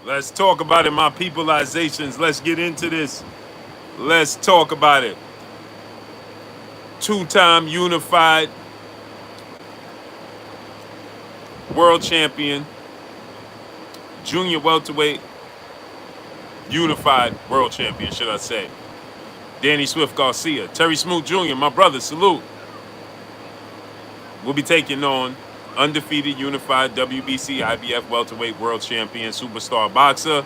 Let's talk about it, my peopleizations. Let's get into this. Let's talk about it. Two-time unified world champion, junior welterweight unified world champion, should I say. Danny Swift Garcia. Terry Smoot Jr., my brother, salute. We'll be taking on undefeated unified WBC IBF welterweight world champion superstar boxer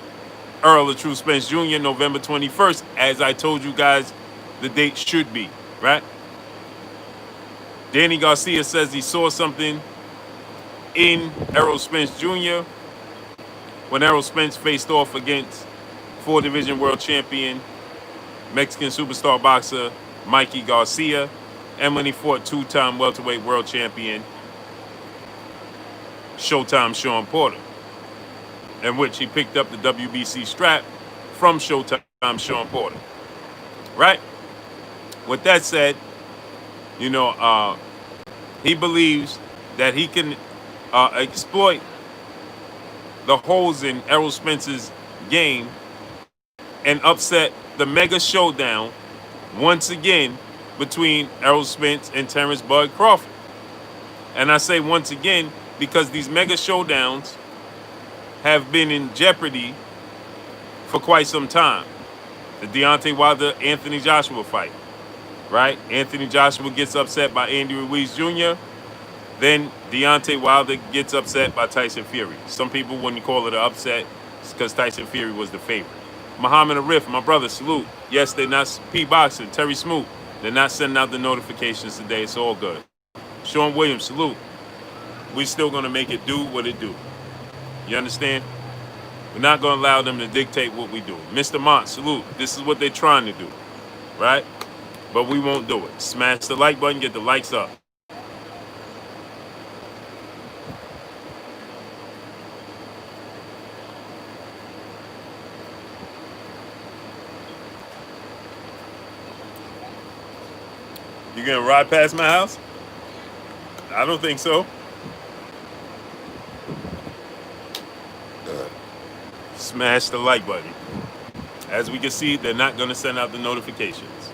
Errol Spence Jr. November 21st. As I told you guys, the date should be, right? Danny Garcia says he saw something in Errol Spence Jr. when Errol Spence faced off against four-division world champion, Mexican superstar boxer Mikey Garcia, and when he fought two-time welterweight world champion Showtime Shawn Porter, in which he picked up the WBC strap from Showtime Shawn Porter. Right? With that said, he believes that he can exploit the holes in Errol Spence's game and upset the mega showdown once again between Errol Spence and Terence Bud Crawford. And I say once again because these mega showdowns have been in jeopardy for quite some time. The Deontay Wilder-Anthony Joshua fight, right? Anthony Joshua gets upset by Andy Ruiz Jr., then Deontay Wilder gets upset by Tyson Fury. Some people wouldn't call it an upset because Tyson Fury was the favorite. Muhammad Arif, my brother, salute. Yes, they're not P-Boxing, Terry Smoot. They're not sending out the notifications today. It's all good. Sean Williams, salute. We're still going to make it do what it do. You understand? We're not going to allow them to dictate what we do. Mr. Mont, salute. This is what they're trying to do, right? But we won't do it. Smash the like button, get the likes up. You gonna ride past my house? I don't think so. Smash the like button. As we can see, they're not gonna send out the notifications.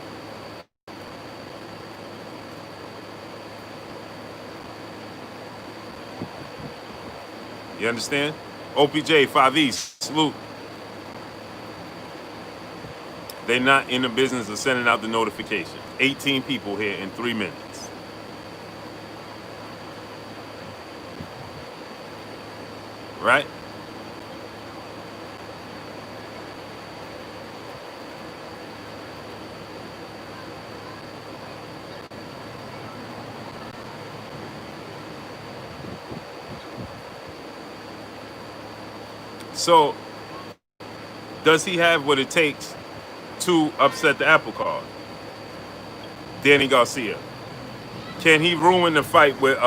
You understand? OPJ 5 East, salute. They're not in the business of sending out the notification. 18 people here in 3 minutes. Right? So, does he have what it takes to upset the apple cart? Danny Garcia. Can he ruin the fight with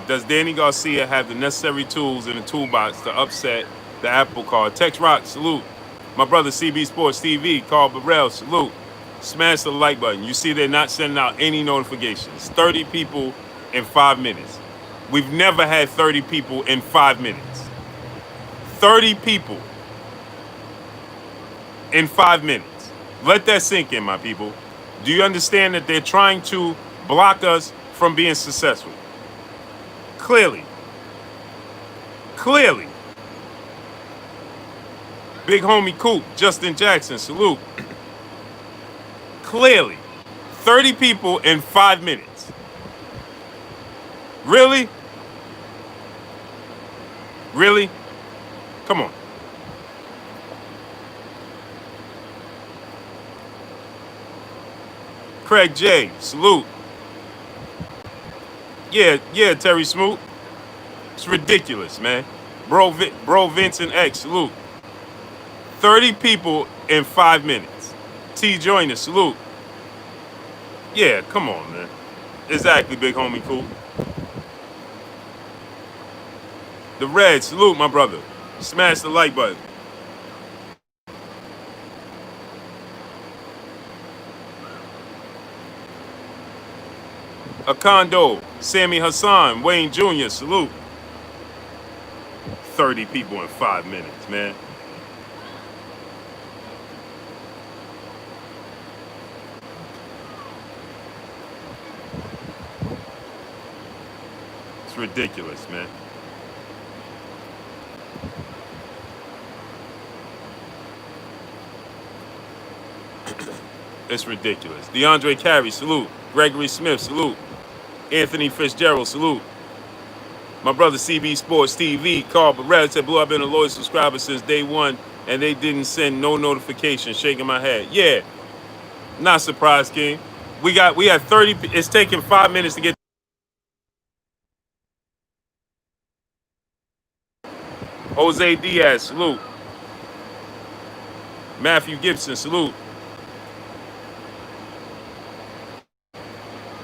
does Danny Garcia have the necessary tools in the toolbox to upset the apple cart? Tex Rock, salute. My brother CB Sports TV, Carl Burrell, salute. Smash the like button. You see they're not sending out any notifications. 30 people in 5 minutes. We've never had 30 people in 5 minutes. 30 people in 5 minutes. Let that sink in, my people. Do you understand that they're trying to block us from being successful? Clearly. Big homie Coop, Justin Jackson, salute. Clearly. 30 people in 5 minutes. Really? Really? Come on. Craig J, salute. Yeah, Terry Smoot. It's ridiculous, man. Bro Vincent X, salute. 30 people in 5 minutes. T Joyner, salute. Yeah, come on, man. Exactly, big homie, cool. The Red, salute, my brother. Smash the like button. Akondo, Sammy Hassan, Wayne Jr., salute. 30 people in 5 minutes, man. It's ridiculous, man. It's ridiculous. DeAndre Carey, salute. Gregory Smith, salute. Anthony Fitzgerald, salute. My brother CB Sports TV, Carl Barrett said, Blue, I've been a loyal subscriber since day one, and they didn't send no notification. Shaking my head. Yeah, not surprised, King. We had 30. It's taking 5 minutes to get. Jose Diaz, salute. Matthew Gibson, salute.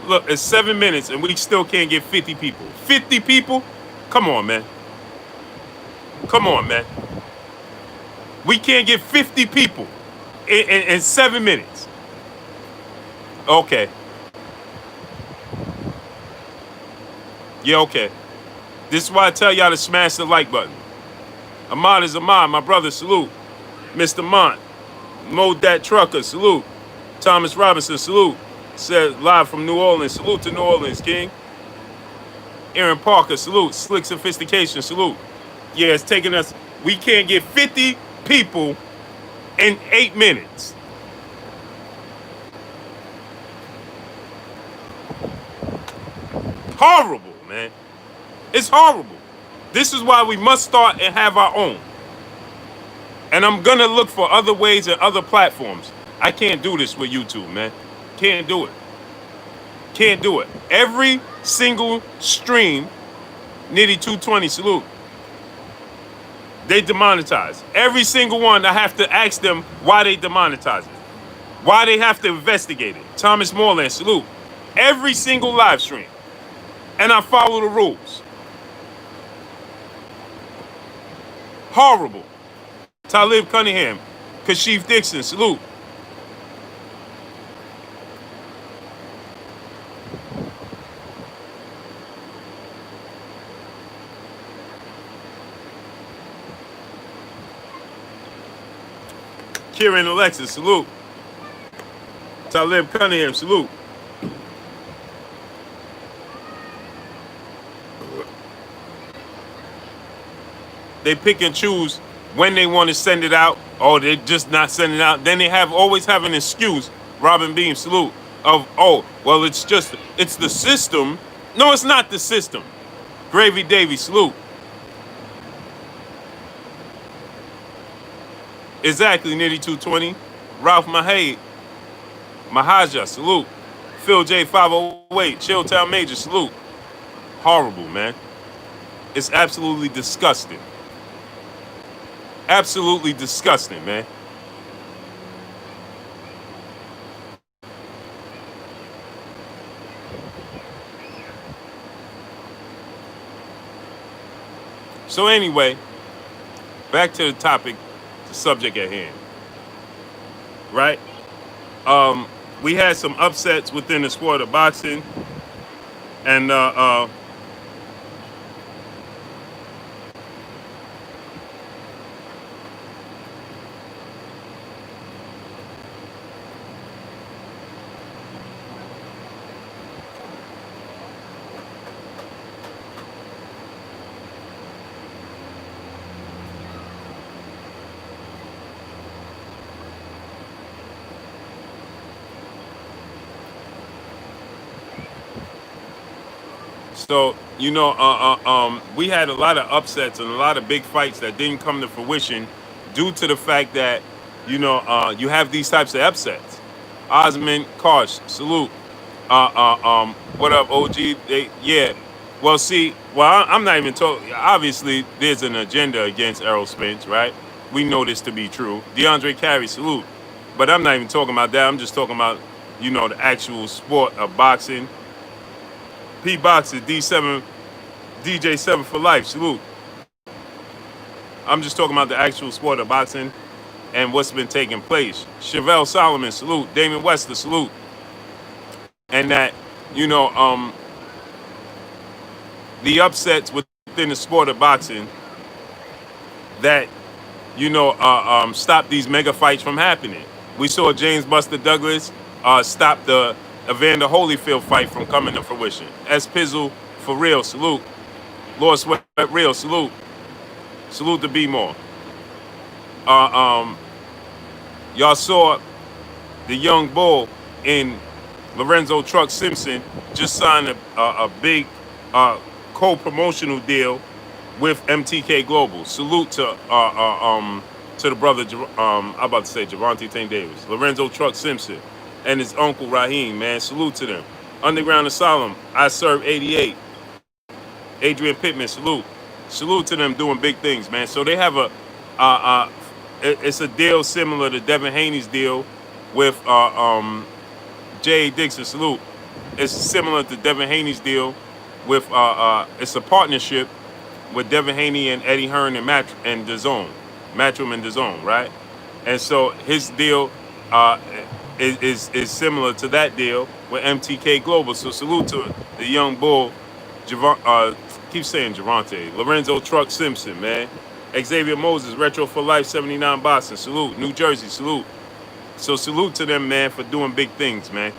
Look, it's 7 minutes and we still can't get 50 people. 50 people? Come on, man. Come on, man. We can't get 50 people in 7 minutes. Okay. Yeah, okay. This is why I tell y'all to smash the like button. Ahmad is Ahmad, my brother, salute. Mr. Mont, Mo Dat Trucker, salute. Thomas Robinson, salute. Said live from New Orleans, salute to New Orleans, King. Aaron Parker, salute. Slick Sophistication, salute. Yeah, it's taking us, we can't get 50 people in 8 minutes. Horrible, man. It's horrible. This is why we must start and have our own. And I'm going to look for other ways and other platforms. I can't do this with YouTube, man. Can't do it. Can't do it. Every single stream, Nitty 220, salute. They demonetize. Every single one, I have to ask them why they demonetize it. Why they have to investigate it. Thomas Moreland, salute. Every single live stream. And I follow the rules. Horrible. Talib Cunningham, Kashif Dixon, salute. Kieran Alexis, salute. Talib Cunningham, salute. They pick and choose when they want to send it out, or they just not send it out. Then they always have an excuse, Robin Beam, salute, of, oh, well, it's the system. No, it's not the system. Gravy Davy, salute. Exactly, Nitty 220. Ralph Mahaja, salute. Phil J 508, Chilltown Major, salute. Horrible, man. It's absolutely disgusting. Absolutely disgusting, man. So anyway, back to the topic, the subject at hand. Right? We had some upsets within the sport of boxing, and so, we had a lot of upsets and a lot of big fights that didn't come to fruition due to the fact that, you have these types of upsets. Osman Karsh, salute. What up, OG? Yeah. Well, see, I'm not even talking. Obviously, there's an agenda against Errol Spence, right? We know this to be true. DeAndre Carey, salute. But I'm not even talking about that. I'm just talking about, the actual sport of boxing. P Boxer, D7, DJ7 for life, salute. I'm just talking about the actual sport of boxing and what's been taking place. Chevelle Solomon, salute. Damon Wester, salute. And that, you know, the upsets within the sport of boxing that, stop these mega fights from happening. We saw James Buster Douglas stop the Evander Holyfield fight from coming to fruition. S. Pizzle, for real, salute. Lord Sweat, real, salute. Salute to B-More. Y'all saw the young bull in Lorenzo Truck Simpson just signed a big co-promotional deal with MTK Global. Salute to the brother, I'm about to say Javante Tank Davis, Lorenzo Truck Simpson, and his uncle Raheem, man. Salute to them. Underground Asylum, I Serve 88. Adrian Pittman, salute. Salute to them doing big things, man. So they have it's a deal similar to Devin Haney's deal with J.A. Dixon, salute. It's similar to Devin Haney's deal with, it's a partnership with Devin Haney and Eddie Hearn and DAZN, Matchroom and DAZN, right? And so his deal is similar to that deal with MTK Global. So salute to the young bull, keep saying Javante, Lorenzo Truck Simpson, man. Xavier Moses, Retro for Life, 79 Boston, salute. New Jersey, salute. So salute to them, man, for doing big things, man.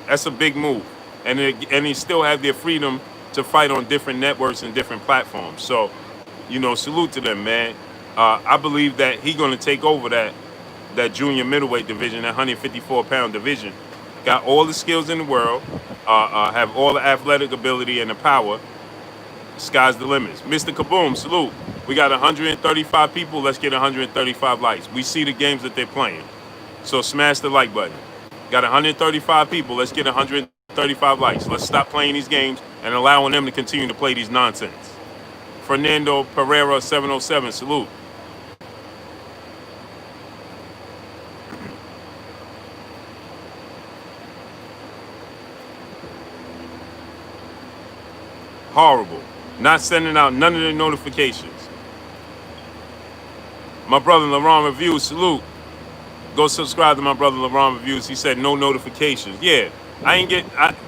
That's a big move. And they still have their freedom to fight on different networks and different platforms. So, salute to them, man. I believe that he's going to take over that junior middleweight division, that 154-pound division. Got all the skills in the world, have all the athletic ability and the power. Sky's the limits. Mr. Kaboom, salute. We got 135 people. Let's get 135 likes. We see the games that they're playing. So smash the like button. Got 135 people. Let's get 135 likes. Let's stop playing these games and allowing them to continue to play these nonsense. Fernando Pereira, 707, salute. Horrible. Not sending out none of the notifications. My brother Laurent Reviews, salute. Go subscribe to my brother Laurent Reviews. He said no notifications. Yeah,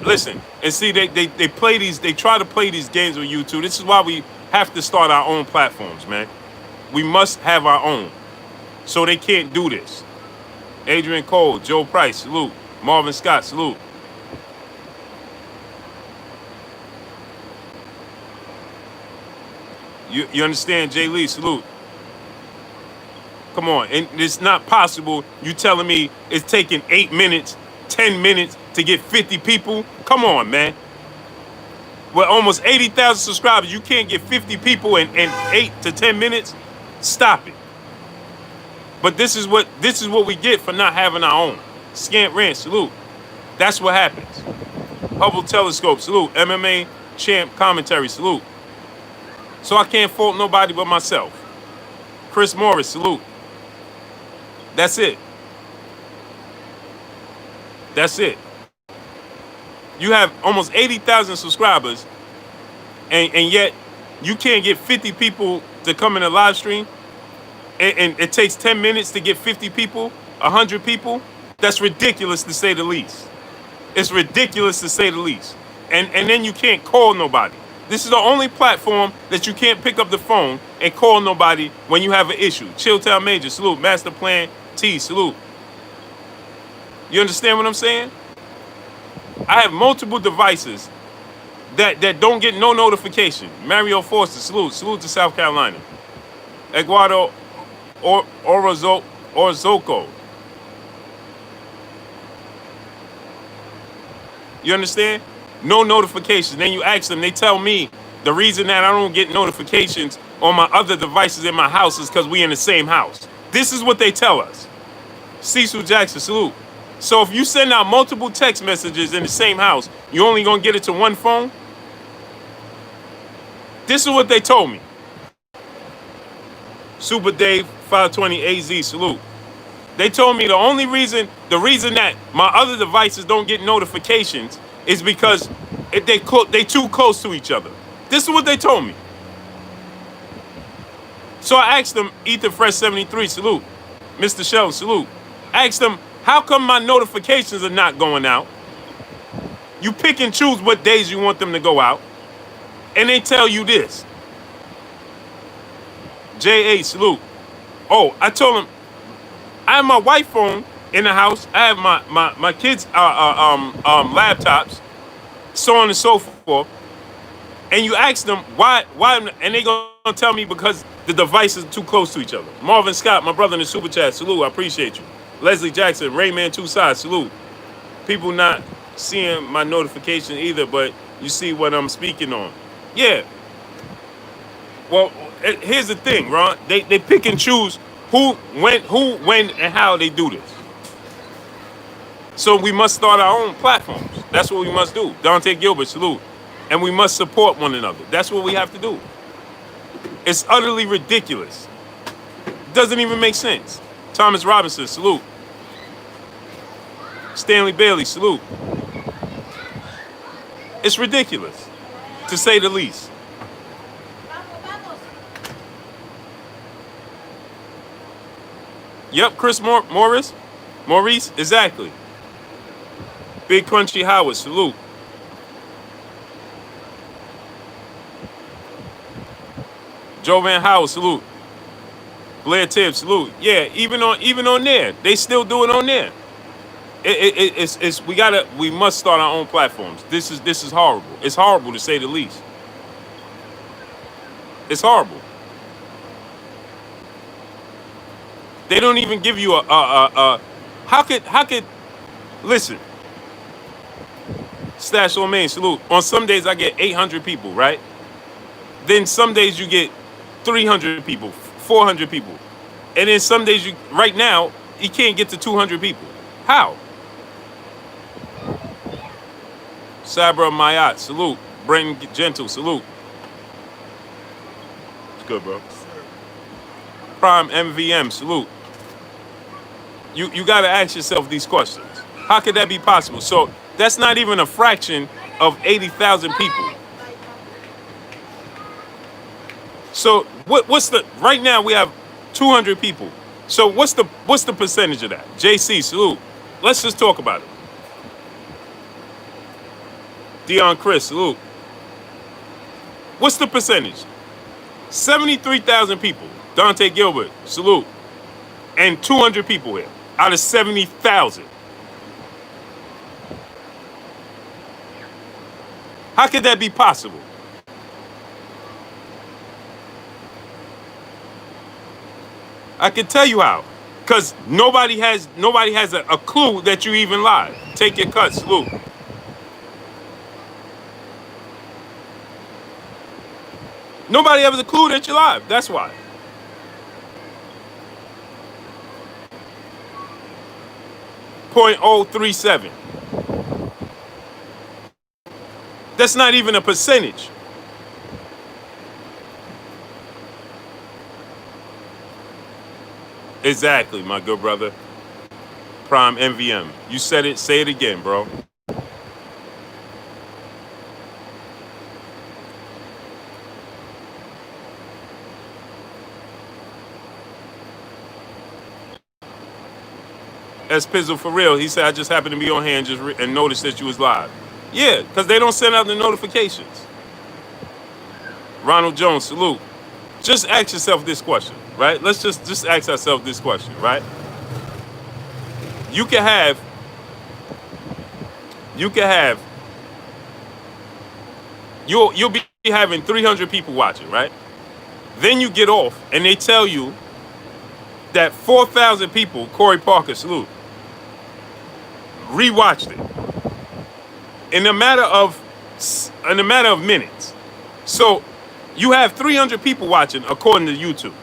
listen, and see, they play these, they try to play these games with YouTube. This is why we have to start our own platforms, man. We must have our own. So they can't do this. Adrian Cole, Joe Price, salute. Marvin Scott, salute. You understand, Jay Lee, salute. Come on, and it's not possible you telling me it's taking 8 minutes, 10 minutes to get 50 people? Come on, man. With almost 80,000 subscribers, you can't get 50 people in 8 to 10 minutes? Stop it. But this is what we get for not having our own. Scant Rant, salute. That's what happens. Hubble Telescope, salute. MMA Champ Commentary, salute. So I can't fault nobody but myself. Chris Morris, salute. That's it. That's it. You have almost 80,000 subscribers, and yet you can't get 50 people to come in a live stream, and it takes 10 minutes to get 50 people, 100 people. That's ridiculous to say the least. It's ridiculous to say the least. And then you can't call nobody. This is the only platform that you can't pick up the phone and call nobody when you have an issue. Chilltown Major, salute. Master Plan T, salute. You understand what I'm saying? I have multiple devices that don't get no notification. Mario Forster, salute. Salute to South Carolina. Eduardo Orozco. You understand? No notifications. Then you ask them, they tell me the reason that I don't get notifications on my other devices in my house is because we in the same house. This is what they tell us. Cecil Jackson, salute. So if you send out multiple text messages in the same house, you only gonna get it to one phone? This is what they told me. Super Dave 520 AZ, salute. They told me the reason that my other devices don't get notifications is because they too close to each other. This is what they told me. So I asked them, Ethan Fresh 73, salute. Mr. Sheldon, salute. I asked them, how come my notifications are not going out? You pick and choose what days you want them to go out. And they tell you this. J.A. salute. Oh, I told them, I have my wife's phone in the house. I have my kids' laptops, so on and so forth. And you ask them why, and they gonna tell me because the devices are too close to each other. Marvin Scott, my brother in the super chat, salute. I appreciate you. Leslie Jackson, Rayman Two Sides, salute. People not seeing my notification either, but you see what I'm speaking on. Yeah. Well, here's the thing, Ron. They pick and choose who, when, and how they do this. So we must start our own platforms. That's what we must do. Dante Gilbert, salute. And we must support one another. That's what we have to do. It's utterly ridiculous. Doesn't even make sense. Thomas Robinson, salute. Stanley Bailey, salute. It's ridiculous, to say the least. Yep, Chris Maurice, exactly. Big Crunchy Howard, salute. Joe Van Howard, salute. Blair Tibbs, salute. Yeah, even on there, they still do it on there. We must start our own platforms. This is horrible. It's horrible to say the least. It's horrible. They don't even give you how could listen. Stash on Main, salute. On some days I get 800 people, right? Then some days you get 300 people, 400 people. And then some days right now, you can't get to 200 people. How? Sabra Mayat, salute. Brenton Gentle, salute. It's good, bro. Prime MVM, salute. You got to ask yourself these questions. How could that be possible? So that's not even a fraction of 80,000 people. So what's the, right now we have 200 people. So what's the percentage of that? JC, salute. Let's just talk about it. Dion Chris, salute. What's the percentage? 73,000 people. Dante Gilbert, salute. And 200 people here out of 70,000. How could that be possible? I can tell you how. Because nobody has a clue that you even live. Take your cut, salute. Nobody has a clue that you're live. That's why. .037. That's not even a percentage. Exactly, my good brother. Prime MVM. You said it. Say it again, bro. S Pizzle for real. He said, I just happened to be on here and noticed that you was live. Yeah, because they don't send out the notifications. Ronald Jones, salute. Just ask yourself this question, right? Let's just ask ourselves this question, right? You'll be having 300 people watching, right? Then you get off and they tell you that 4,000 people, Corey Parker, salute, rewatched it in a matter of minutes. So you have 300 people watching according to YouTube.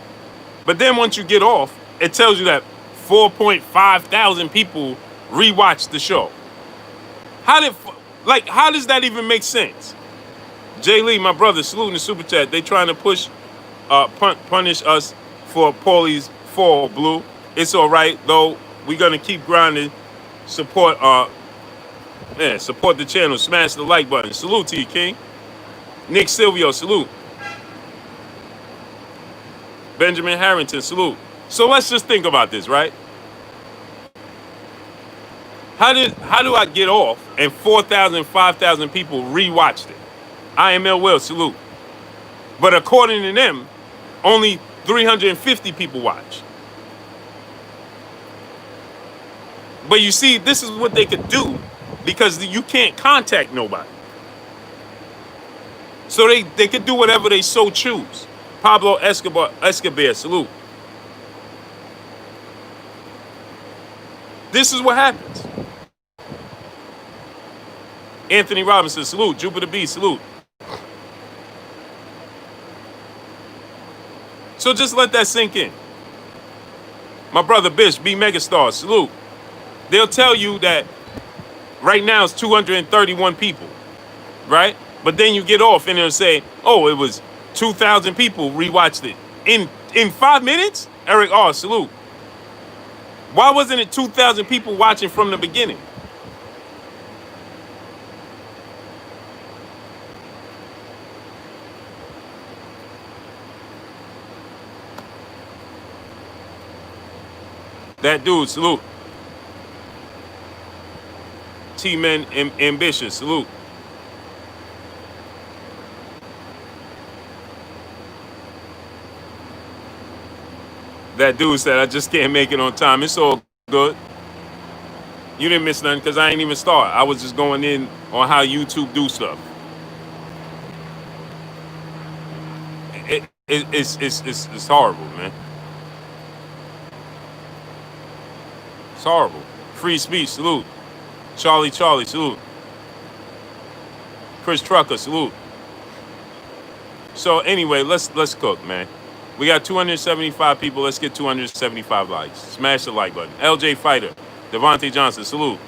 But then once you get off, it tells you that 4.5 thousand people rewatched the show. How does that even make sense? Jay Lee, my brother, saluting the super chat. They trying to punish us for Paulie's fall, Blue. It's all right though. We're gonna keep grinding. Support support the channel. Smash the like button. Salute to you, King. Nick Silvio, salute. Benjamin Harrington, salute. So let's just think about this, right? How do I get off and 4,000, 5,000 people rewatched it? IML Will, salute. But according to them, only 350 people watch. But you see, this is what they could do because you can't contact nobody. So they could do whatever they so choose. Pablo Escobar, salute. This is what happens. Anthony Robinson, salute. Jupiter B, salute. So just let that sink in. My brother Bish, B Megastar, salute. They'll tell you that right now it's 231 people, right? But then you get off and they'll say, oh, it was 2,000 people rewatched it. In 5 minutes? Eric R, salute. Why wasn't it 2,000 people watching from the beginning? That dude, salute. T-Men Ambitious, salute. That dude said, I just can't make it on time. It's all good. You didn't miss nothing because I ain't even start. I was just going in on how YouTube do stuff. It's horrible, man. It's horrible. Free speech, salute. Charlie, salute. Chris Trucker, salute. So anyway, let's cook, man. We got 275 people. Let's get 275 likes. Smash the like button. LJ Fighter, Devontae Johnson, salute.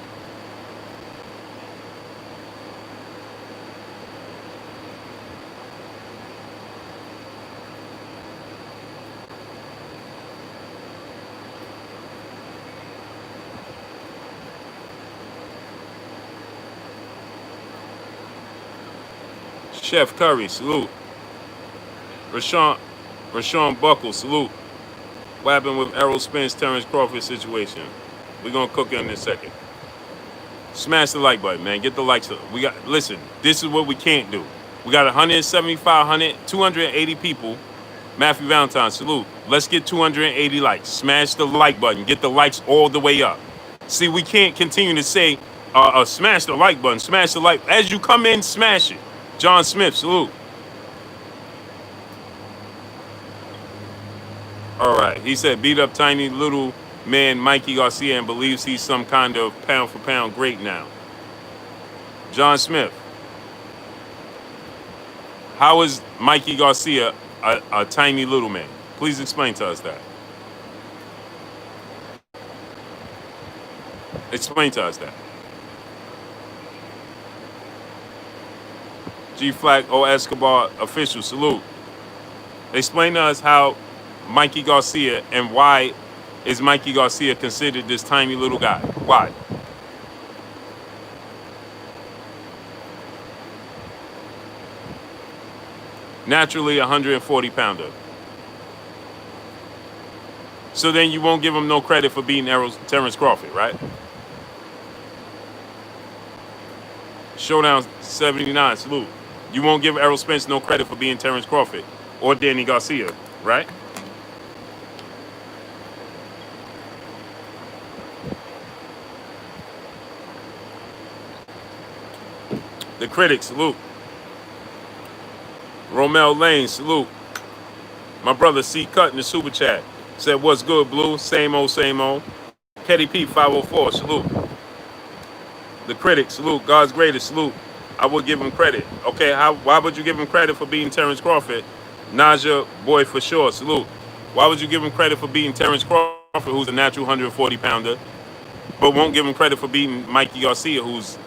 Chef Curry, salute. Rashawn Buckle, salute. What happened with Errol Spence, Terence Crawford situation? We're gonna cook it in a second. Smash the like button, man. Get the likes up. Listen, this is what we can't do. We got 280 people. Matthew Valentine, salute. Let's get 280 likes. Smash the like button. Get the likes all the way up. See, we can't continue to say, smash the like button, smash the like. As you come in, smash it. John Smith, salute. All right. He said, beat up tiny little man Mikey Garcia and believes he's some kind of pound for pound great now. John Smith. How is Mikey Garcia a tiny little man? Please explain to us that. Explain to us that. G Flag O Escobar official, salute. Explain to us how Mikey Garcia and why is Mikey Garcia considered this tiny little guy? Why? Naturally 140 pounder. So then you won't give him no credit for beating Terence Crawford, right? Showdown 79, salute. You won't give Errol Spence no credit for being Terence Crawford or Danny Garcia, right? The critics, salute. Romel Lane, salute. My brother C. Cut in the super chat said, what's good, Blue? Same old, same old. Ketty P. 504, salute. The critics, salute. God's greatest, salute. I would give him credit. Okay, why would you give him credit for beating Terence Crawford? Naja, boy, for sure, salute. Why would you give him credit for beating Terence Crawford, who's a natural 140 pounder, but won't give him credit for beating Mikey Garcia, who's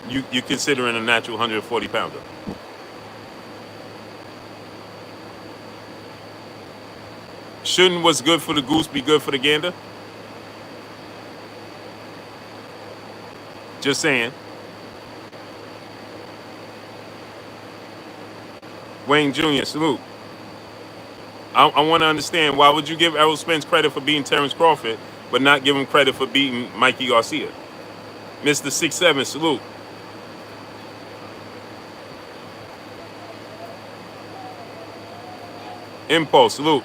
you considering a natural 140 pounder? Shouldn't what's good for the goose be good for the gander? Just saying. Wayne Jr., salute. I want to understand, why would you give Errol Spence credit for beating Terence Crawford, but not give him credit for beating Mikey Garcia? Mr. 6'7", salute. Impulse, salute.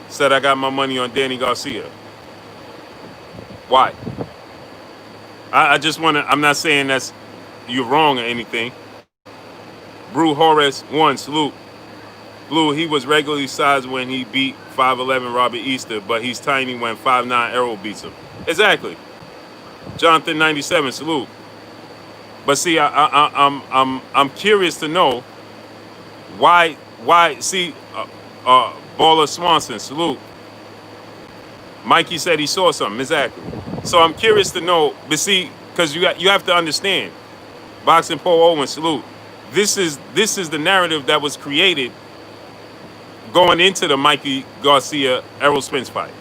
Said I got my money on Danny Garcia. Why? I just want to, I'm not saying that's you're wrong or anything. Brew Horace 1, salute. Blue, he was regularly sized when he beat 5'11" Robert Easter, but he's tiny when 5'9" Errol beats him. Exactly. Jonathan 97, salute. But see, I'm curious to know why. See, Baller Swanson, salute. Mikey said he saw something. Exactly. So I'm curious to know, but see, because you have to understand, Boxing Paul Owen, salute. This is the narrative that was created going into the Mikey Garcia Errol Spence fight.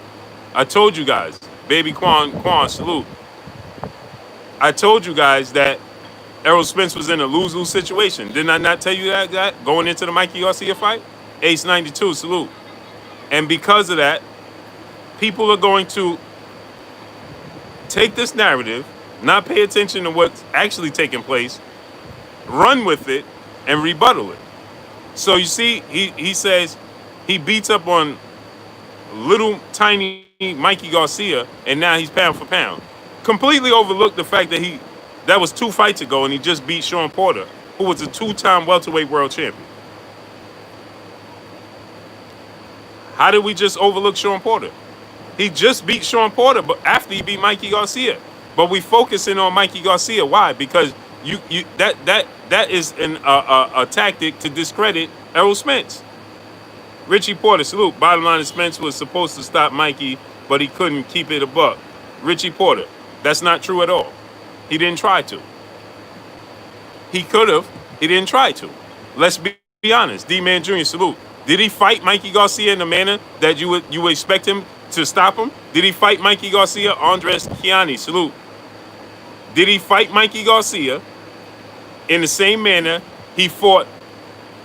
I told you guys, baby Quan, salute. I told you guys that Errol Spence was in a lose-lose situation. Didn't I not tell you that going into the Mikey Garcia fight? Ace 92, salute. And because of that, people are going to take this narrative, not pay attention to what's actually taking place, run with it, and rebuttal it. So you see, he says he beats up on little tiny Mikey Garcia, and now he's pound for pound. Completely overlooked the fact that that was 2 fights ago, and he just beat Sean Porter, who was a 2-time welterweight world champion. How did we just overlook Sean Porter? He just beat Sean Porter, but after he beat Mikey Garcia. But we focusing on Mikey Garcia. Why? Because that is a tactic to discredit Errol Spence. Richie Porter, salute. Bottom line is Spence was supposed to stop Mikey, but he couldn't keep it a buck. Richie Porter, that's not true at all. He didn't try to. He could have. He didn't try to. Let's be honest. D-Man Jr., salute. Did he fight Mikey Garcia in the manner that you would expect him to stop him? Did he fight Mikey Garcia? Andres Chiani, salute. Did he fight Mikey Garcia in the same manner he fought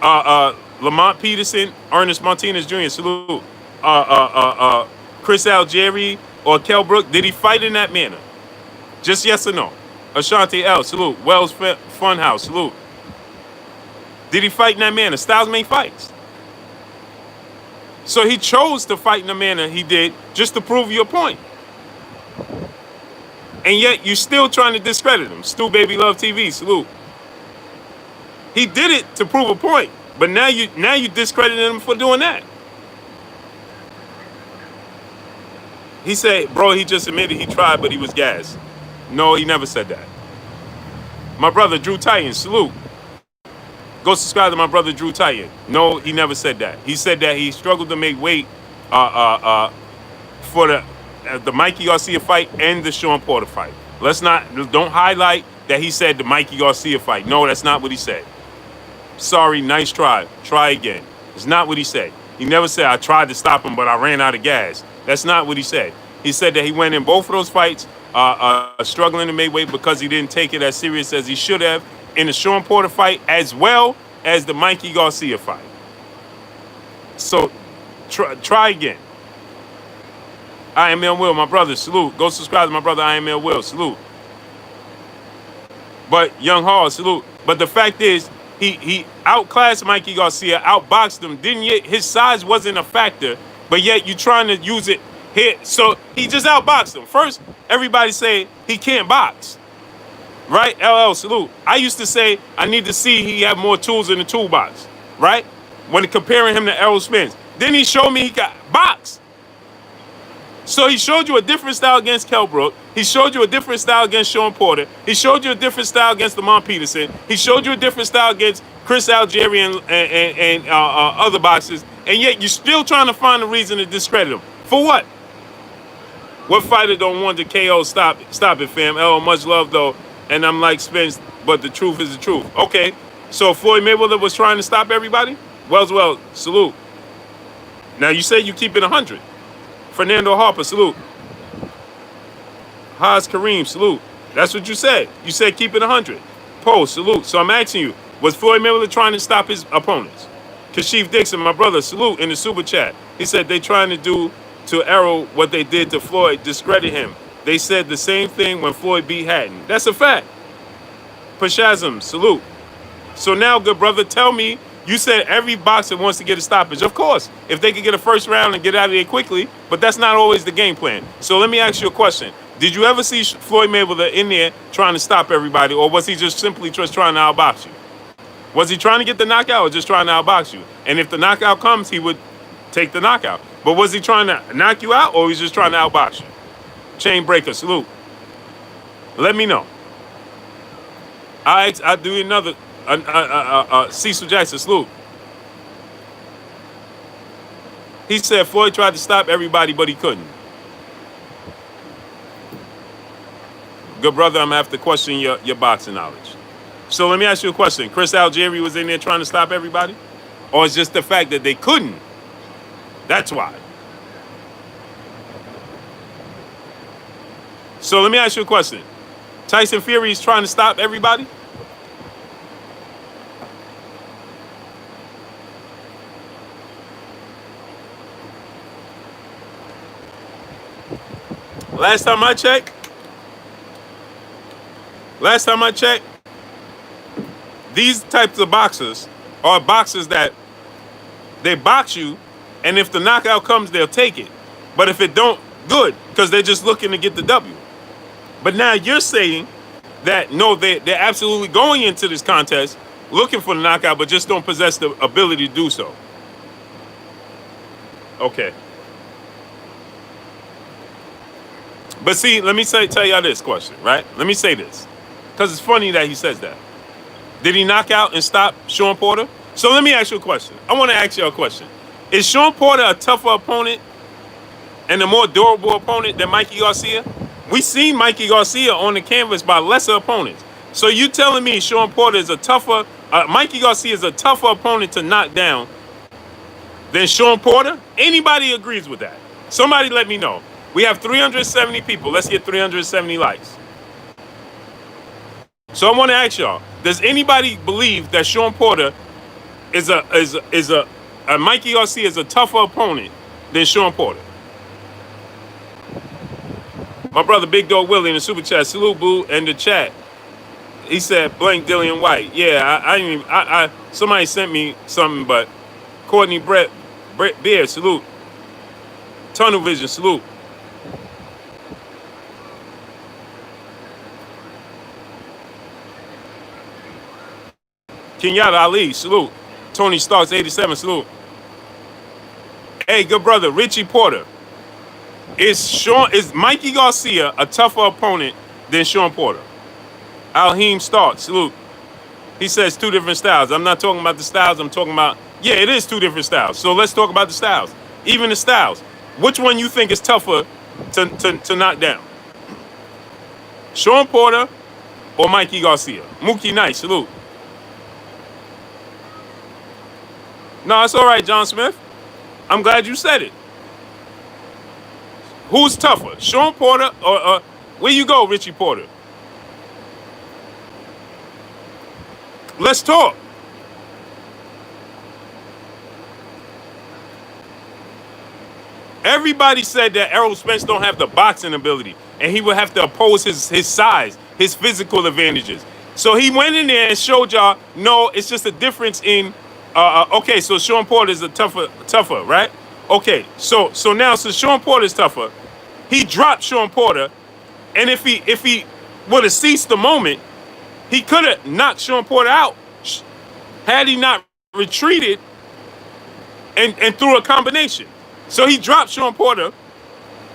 Lamont Peterson, Ernest Martinez Jr., salute, Chris Algieri, or Kell Brook? Did he fight in that manner? Just yes or no? Ashanti L, salute. Wells Funhouse, salute. Did he fight in that manner? Styles make fights. So he chose to fight in the manner he did just to prove your point. And yet you're still trying to discredit him. Stu Baby Love TV, salute. He did it to prove a point, but now you discrediting him for doing that. He said, bro, he just admitted he tried, but he was gassed. No, he never said that. My brother Drew Titan, salute. Go subscribe to my brother Drew Titan. No, he never said that. He said that he struggled to make weight for the Mikey Garcia fight and the Sean Porter fight. Don't highlight that he said the Mikey Garcia fight. No, that's not what he said. Sorry, nice try. Try again. It's not what he said. He never said, I tried to stop him, but I ran out of gas. That's not what he said. He said that he went in both of those fights struggling to make weight because he didn't take it as serious as he should have in the Sean Porter fight as well as the Mikey Garcia fight. So try again. I am Ill Will, my brother, salute. Go subscribe to my brother, I am Ill Will, salute. But Young Hall, salute. But the fact is, he outclassed Mikey Garcia, outboxed him. His size wasn't a factor, but yet you're trying to use it here. So he just outboxed him. First, everybody say he can't box. Right? LL, salute. I used to say I need to see he have more tools in the toolbox. Right? When comparing him to Errol Spence. Then he showed me he got boxed. So he showed you a different style against Kell Brook. He showed you a different style against Sean Porter. He showed you a different style against Lamont Peterson. He showed you a different style against Chris Algieri and other boxers. And yet you're still trying to find a reason to discredit him. For what? What fighter don't want the KO? Stop it, fam. Oh, much love, though. And I'm like Spence, but the truth is the truth. Okay, so Floyd Mayweather was trying to stop everybody? Well, salute. Now, you say you keep it 100. Fernando Harper, salute. Haas Kareem, salute. That's what you said. You said keep it 100. Poe, salute. So I'm asking you, was Floyd Mayweather trying to stop his opponents? Kashif Dixon, my brother, salute in the super chat. He said they trying to do to Errol what they did to Floyd, discredit him. They said the same thing when Floyd beat Hatton. That's a fact. Pashazam, salute. So now, good brother, tell me, you said every boxer wants to get a stoppage. Of course, if they could get a first round and get out of there quickly, but that's not always the game plan. So let me ask you a question. Did you ever see Floyd Mayweather in there trying to stop everybody, or was he just simply just trying to outbox you? Was he trying to get the knockout or just trying to outbox you? And if the knockout comes, he would take the knockout. But was he trying to knock you out, or was he just trying to outbox you? Chain breaker, salute. Let me know. I do another. Cecil Jackson, salute. He said Floyd tried to stop everybody, but he couldn't. Good brother, I'm going to have to question your boxing knowledge. So let me ask you a question. Chris Algieri was in there trying to stop everybody? Or it's just the fact that they couldn't? That's why. So let me ask you a question. Tyson Fury is trying to stop everybody? Last time I checked, these types of boxers are boxers that they box you, and if the knockout comes, they'll take it. But if it don't, good, because they're just looking to get the W. But now you're saying that, no, they're absolutely going into this contest looking for the knockout, but just don't possess the ability to do so. Okay. But see, let me tell y'all this question, right? Let me say this, because it's funny that he says that. Did he knock out and stop Sean Porter? So let me ask you a question. I want to ask you a question. Is Sean Porter a tougher opponent and a more durable opponent than Mikey Garcia? We seen Mikey Garcia on the canvas by lesser opponents. So you telling me Sean Porter is a tougher, Mikey Garcia is a tougher opponent to knock down than Sean Porter? Anybody agrees with that? Somebody let me know. We have 370 people. Let's get 370 likes. So I want to ask y'all, does anybody believe that Sean Porter is a Mikey Garcia is a tougher opponent than Sean Porter? My brother Big Dog Willie in the super chat, salute boo, and the chat. He said blank Dillian White. Yeah, somebody sent me something, but Courtney Brett Beard, salute. Tunnel Vision, salute. Kenyatta Ali, salute. Tony Starks, 87, salute. Hey, good brother, Richie Porter. Is Mikey Garcia a tougher opponent than Sean Porter? Alheem Starks, salute. He says two different styles. I'm not talking about the styles. I'm talking about, yeah, it is two different styles. So let's talk about the styles. Even the styles. Which one you think is tougher to knock down? Sean Porter or Mikey Garcia? Mookie Knight, salute. No, it's all right, John Smith. I'm glad you said it. Who's tougher, Sean Porter or where you go, Richie Porter? Let's talk. Everybody said that Errol Spence don't have the boxing ability, and he would have to oppose his size, his physical advantages. So he went in there and showed y'all, no, it's just a difference in. Okay, so Sean Porter is a tougher, right? Okay, so now since Sean Porter is tougher, he dropped Sean Porter, and if he would have ceased the moment, he could have knocked Sean Porter out had he not retreated and threw a combination. So he dropped Sean Porter.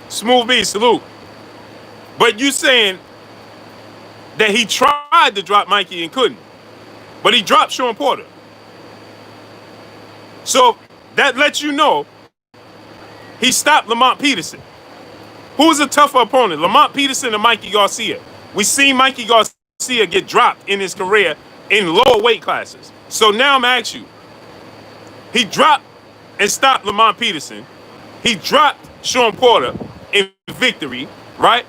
Smooth B, salute. But you saying that he tried to drop Mikey and couldn't, but he dropped Sean Porter. So that lets you know he stopped Lamont Peterson. Who's a tougher opponent, Lamont Peterson or Mikey Garcia? We seen Mikey Garcia get dropped in his career in lower weight classes. So now I'm asking you, he dropped and stopped Lamont Peterson. He dropped Sean Porter in victory, right?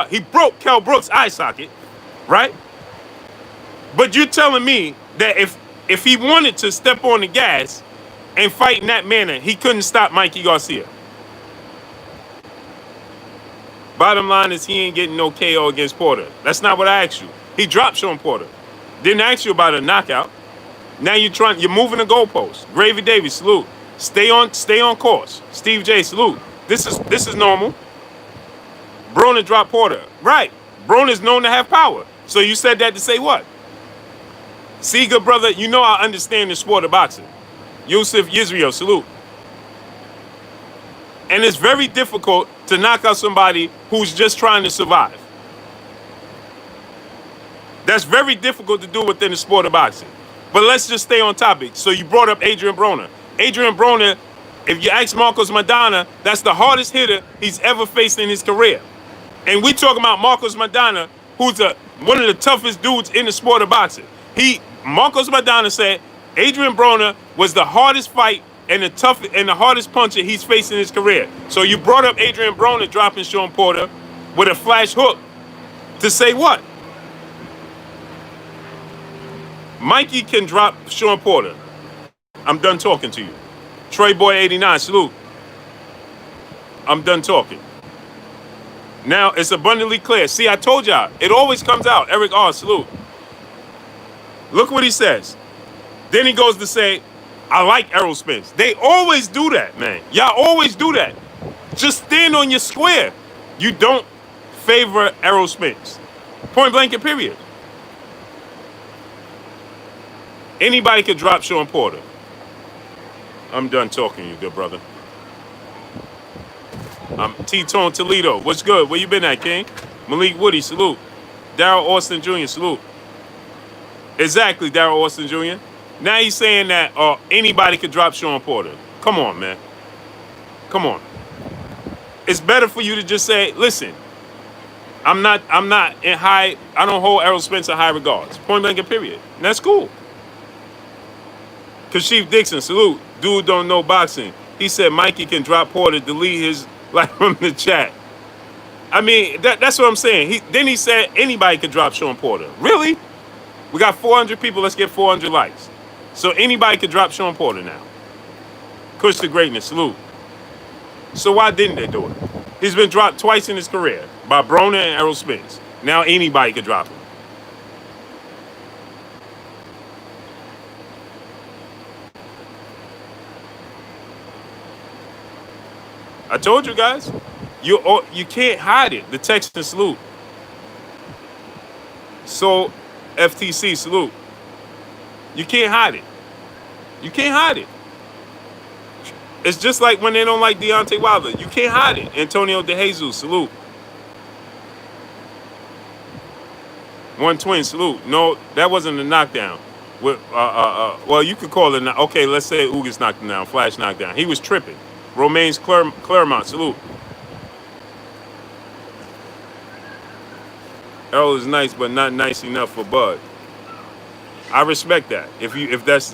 He broke Kell Brooks' eye socket, right? But you're telling me that if he wanted to step on the gas and fight in that manner, he couldn't stop Mikey Garcia. Bottom line is he ain't getting no KO against Porter. That's not what I asked you. He dropped Sean Porter. Didn't ask you about a knockout. Now you're moving the goalpost. Gravy Davis, salute. Stay on course. Steve J, salute. This is normal. Broner dropped Porter. Right. Broner's known to have power. So you said that to say what? See, good brother, you know I understand the sport of boxing. Yusuf Yisrael, salute. And it's very difficult to knock out somebody who's just trying to survive. That's very difficult to do within the sport of boxing. But let's just stay on topic. So you brought up Adrian Broner. Adrian Broner, if you ask Marcos Maidana, that's the hardest hitter he's ever faced in his career. And we talking about Marcos Maidana, who's one of the toughest dudes in the sport of boxing. Marcos Maidana said Adrian Broner was the hardest fight and the hardest puncher he's faced in his career. So you brought up Adrian Broner dropping Sean Porter with a flash hook to say what? Mikey can drop Sean Porter. I'm done talking to you. Trey Boy 89, salute. I'm done talking. Now it's abundantly clear. See, I told y'all, it always comes out. Eric R, salute. Look what he says. Then he goes to say, I like Errol Spence. They always do that, man. Y'all always do that. Just stand on your square. You don't favor Errol Spence. Point blank and period. Anybody could drop Sean Porter. I'm done talking to you, good brother. T-Tone Toledo. What's good? Where you been at, King? Malik Woody, salute. Darrell Austin Jr., salute. Exactly, Darrell Austin Jr. Now he's saying that anybody could drop Sean Porter. Come on, man. Come on. It's better for you to just say, listen, I don't hold Errol Spence in high regards. Point blank and period. And that's cool. Kashif Dixon, salute. Dude don't know boxing. He said Mikey can drop Porter, delete his like from the chat. I mean, that's what I'm saying. Then he said anybody could drop Sean Porter. Really? We got 400 people. Let's get 400 likes. So anybody could drop Sean Porter now. Kush to greatness, salute. So why didn't they do it? He's been dropped twice in his career by Broner and Errol Spence. Now anybody could drop him. I told you guys, you can't hide it. The Texan salute. So FTC salute. You can't hide it. You can't hide it. It's just like when they don't like Deontay Wilder. You can't hide it. Antonio De Jesus, salute. One twin, salute. No, that wasn't a knockdown. Well, you could call it. Okay, let's say Ugas knocked him down. Flash knockdown. He was tripping. Romains Claremont, salute. Errol is nice, but not nice enough for Bud. I respect that. If that's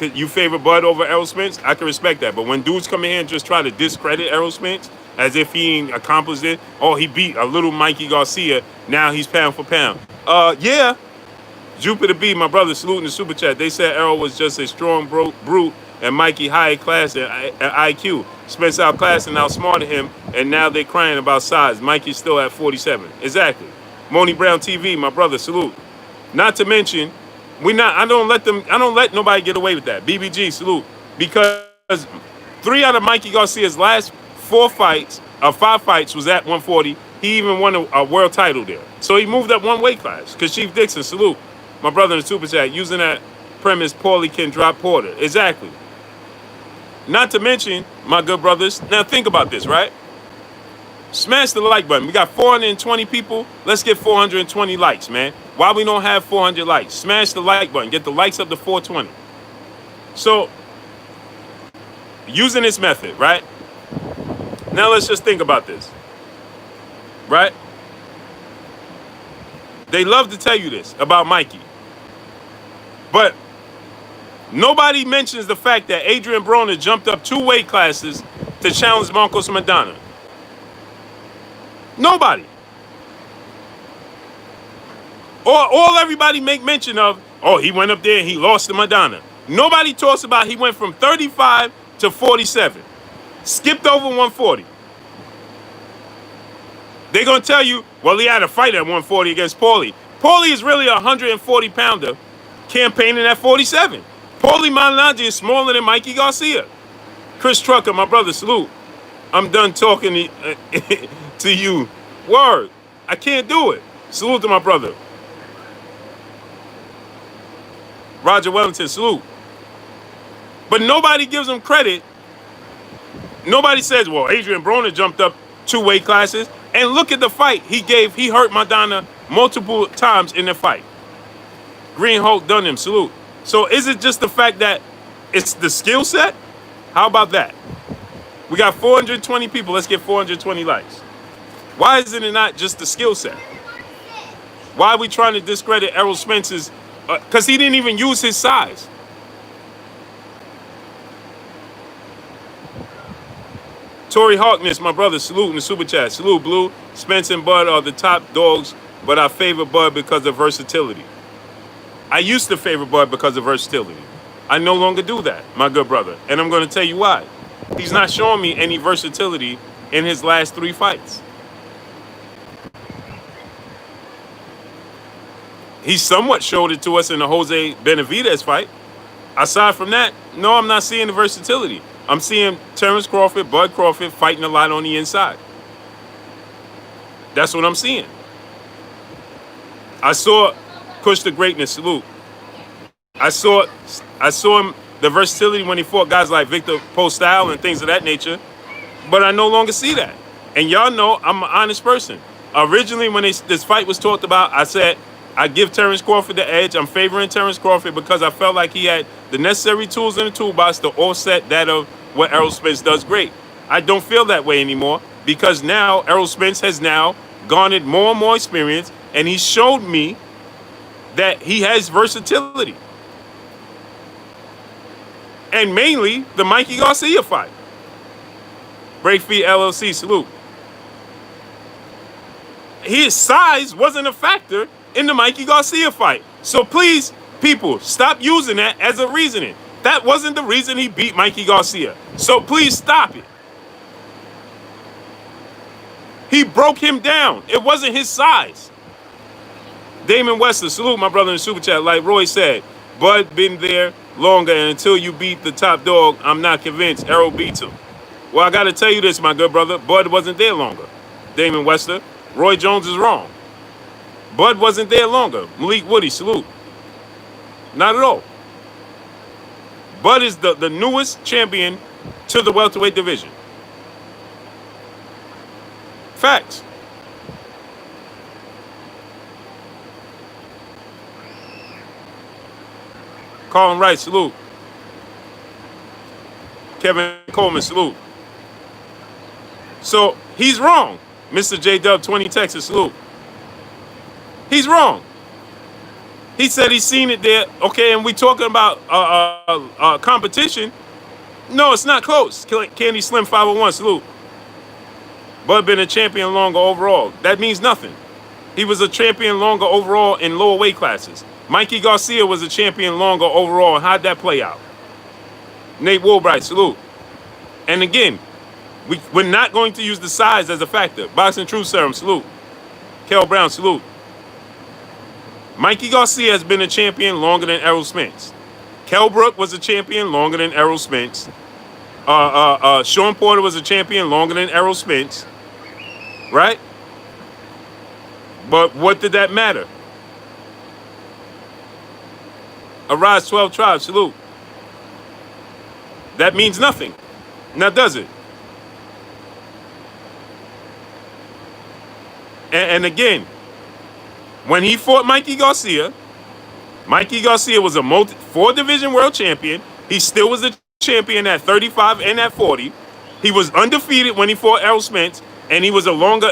you favor Bud over Errol Spence, I can respect that. But when dudes come in here and just try to discredit Errol Spence as if he ain't accomplished it, he beat a little Mikey Garcia, now he's pound for pound. Yeah. Jupiter B, my brother, saluting the super chat. They said Errol was just a strong brute and Mikey high class and IQ. Spence outclassed and outsmarted him, and now they're crying about size. Mikey's still at 47. Exactly. Moni Brown TV, my brother, salute. Not to mention, I don't let nobody get away with that. BBG, salute. Because 3 out of Mikey Garcia's last 5 fights was at 140. He even won a world title there. So he moved up 1 weight class. Kashif Dixon, salute. My brother in the super chat, using that premise, Paulie can drop Porter. Exactly. Not to mention, my good brothers, now think about this, right? Smash the like button. We got 420 people. Let's get 420 likes, man. Why we don't have 400 likes? Smash the like button. Get the likes up to 420. So, using this method, right? Now let's just think about this, right? They love to tell you this about Mikey. But Nobody mentions the fact that Adrian Broner jumped up 2 weight classes to challenge Marcos Maidana. Nobody. All everybody make mention of, oh, he went up there and he lost to Maidana. Nobody talks about he went from 35 to 47. Skipped over 140. They're going to tell you, well, he had a fight at 140 against Paulie. Paulie is really a 140-pounder campaigning at 47. Paulie Malignaggi is smaller than Mikey Garcia. Chris Trucker, my brother, salute. I'm done talking to you. Word. I can't do it. Salute to my brother. Roger Wellington, salute. But nobody gives him credit. Nobody says, well, Adrian Broner jumped up 2 weight classes. And look at the fight he gave. He hurt Maidana multiple times in the fight. Green Hulk done him, salute. So is it just the fact that it's the skill set? How about that? We got 420 people. Let's get 420 likes. Why isn't it not just the skill set? Why are we trying to discredit Errol Spence's... because he didn't even use his size. Tory Harkness, my brother, salute in the super chat. Salute, Blue. Spence and Bud are the top dogs, but I favor Bud because of versatility. I used to favor Bud because of versatility. I no longer do that, my good brother. And I'm going to tell you why. He's not showing me any versatility in his last 3 fights. He somewhat showed it to us in the Jose Benavidez fight. Aside from that, no, I'm not seeing the versatility. I'm seeing Terence Crawford, Bud Crawford fighting a lot on the inside. That's what I'm seeing. I saw Kush the Greatness, salute. I saw him, the versatility when he fought guys like Victor Postol and things of that nature, but I no longer see that. And y'all know I'm an honest person. Originally, when this fight was talked about, I said, I give Terence Crawford the edge. I'm favoring Terence Crawford because I felt like he had the necessary tools in the toolbox to offset that of what Errol Spence does great. I don't feel that way anymore because now Errol Spence has now garnered more and more experience, and he showed me that he has versatility. And mainly the Mikey Garcia fight. Breakfeet LLC, salute. His size wasn't a factor in the Mikey Garcia fight. So please, people, stop using that as a reasoning. That wasn't the reason he beat Mikey Garcia. So please stop it. He broke him down. It wasn't his size. Damon Wester, salute my brother in the super chat. Like Roy said, Bud been there longer, and until you beat the top dog, I'm not convinced Errol beats him. Well, I got to tell you this, my good brother. Bud wasn't there longer. Damon Wester. Roy Jones is wrong. Bud wasn't there longer. Malik Woody, salute. Not at all. Bud is the newest champion to the welterweight division. Facts. Colin Wright, salute. Kevin Coleman, salute. So he's wrong. Mr. J-Dub 20 Texas, salute. He's wrong. He said he's seen it there. Okay, and we talking about competition. No, it's not close. Candy Slim 501, salute. Bud been a champion longer overall. That means nothing. He was a champion longer overall in lower weight classes. Mikey Garcia was a champion longer overall. How'd that play out? Nate Woolbright, salute. And again, we're not going to use the size as a factor. Boxing Truth Serum, salute. Kel Brown, salute. Mikey Garcia has been a champion longer than Errol Spence. Kell Brook was a champion longer than Errol Spence. Sean Porter was a champion longer than Errol Spence. Right? But what did that matter? Arise 12 Tribes, salute. That means nothing. Now, does it? And again, when he fought Mikey Garcia was a 4-division world champion. He still was a champion at 35 and at 40. He was undefeated when he fought Errol Spence, and he was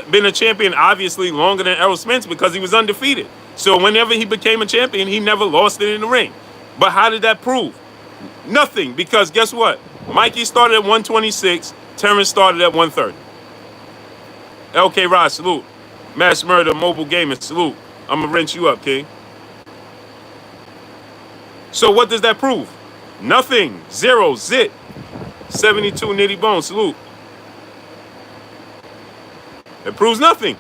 been a champion, obviously, longer than Errol Spence because he was undefeated. So whenever he became a champion, he never lost it in the ring. But how did that prove? Nothing, because guess what? Mikey started at 126, Terence started at 130. LK Rod, salute. Mass Murder, Mobile Gaming, salute. I'm going to rinse you up, King. So what does that prove? Nothing. Zero. Zit. 72 Nitty Bone, salute. It proves nothing.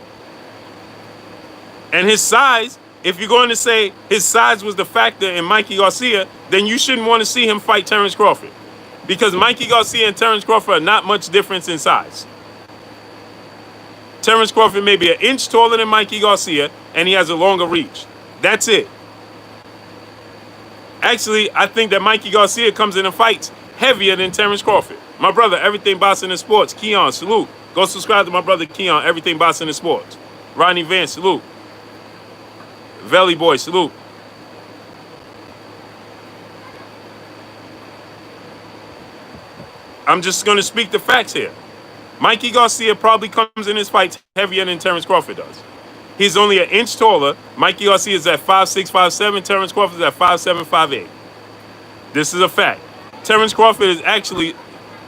And his size, if you're going to say his size was the factor in Mikey Garcia, then you shouldn't want to see him fight Terence Crawford. Because Mikey Garcia and Terence Crawford are not much difference in size. Terence Crawford may be an inch taller than Mikey Garcia, and he has a longer reach. That's it. Actually, I think that Mikey Garcia comes in and fights heavier than Terence Crawford. My brother, Everything Boxing and Sports. Keon, salute. Go subscribe to my brother Keon, Everything Boxing and Sports. Ronnie Vance, salute. Valley Boy, salute. I'm just going to speak the facts here. Mikey Garcia probably comes in his fights heavier than Terence Crawford does. He's only an inch taller. Mikey Garcia is at 5'6", 5'7". Terence Crawford is at 5'7", 5'8". This is a fact. Terence Crawford is actually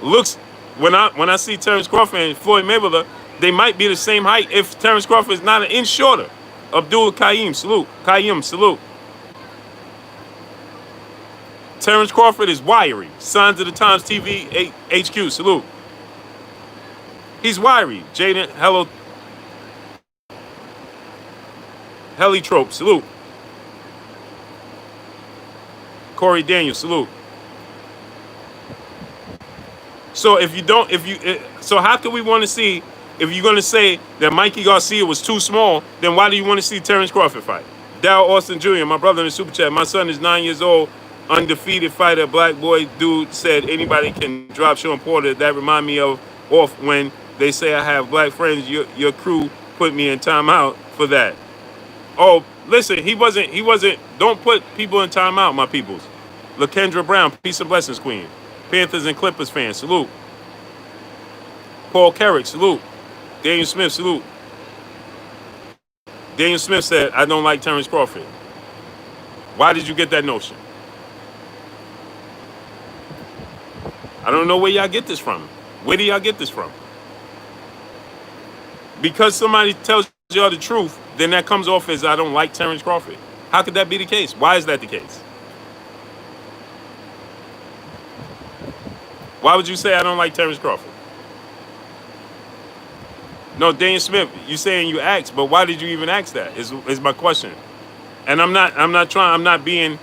looks, when I see Terence Crawford and Floyd Mayweather, they might be the same height if Terence Crawford is not an inch shorter. Abdul Qayyum, salute. Qayyum, salute. Terence Crawford is wiry. Signs of the Times TV HQ, salute. He's wiry. Jaden, hello. Heliotrope, salute. Corey Daniels, salute. So so how can we want to see, if you're going to say that Mikey Garcia was too small, then why do you want to see Terence Crawford fight? Dow Austin Jr., my brother in the super chat, my son is 9 years old, undefeated fighter, black boy dude said anybody can drop Sean Porter. That remind me of off when they say I have black friends. Your crew put me in timeout for that. Oh, listen, he wasn't, don't put people in timeout, my peoples. LaKendra Brown, peace and blessings, queen. Panthers and Clippers fans, salute. Paul Carrick, salute. Daniel Smith, salute. Daniel Smith said, I don't like Terence Crawford. Why did you get that notion? I don't know where y'all get this from. Where do y'all get this from? Because somebody tells y'all the truth, then that comes off as I don't like Terence Crawford. How could that be the case? Why is that the case? Why would you say I don't like Terence Crawford? No, Daniel Smith, you saying you asked, but why did you even ask that? Is my question. And I'm not being,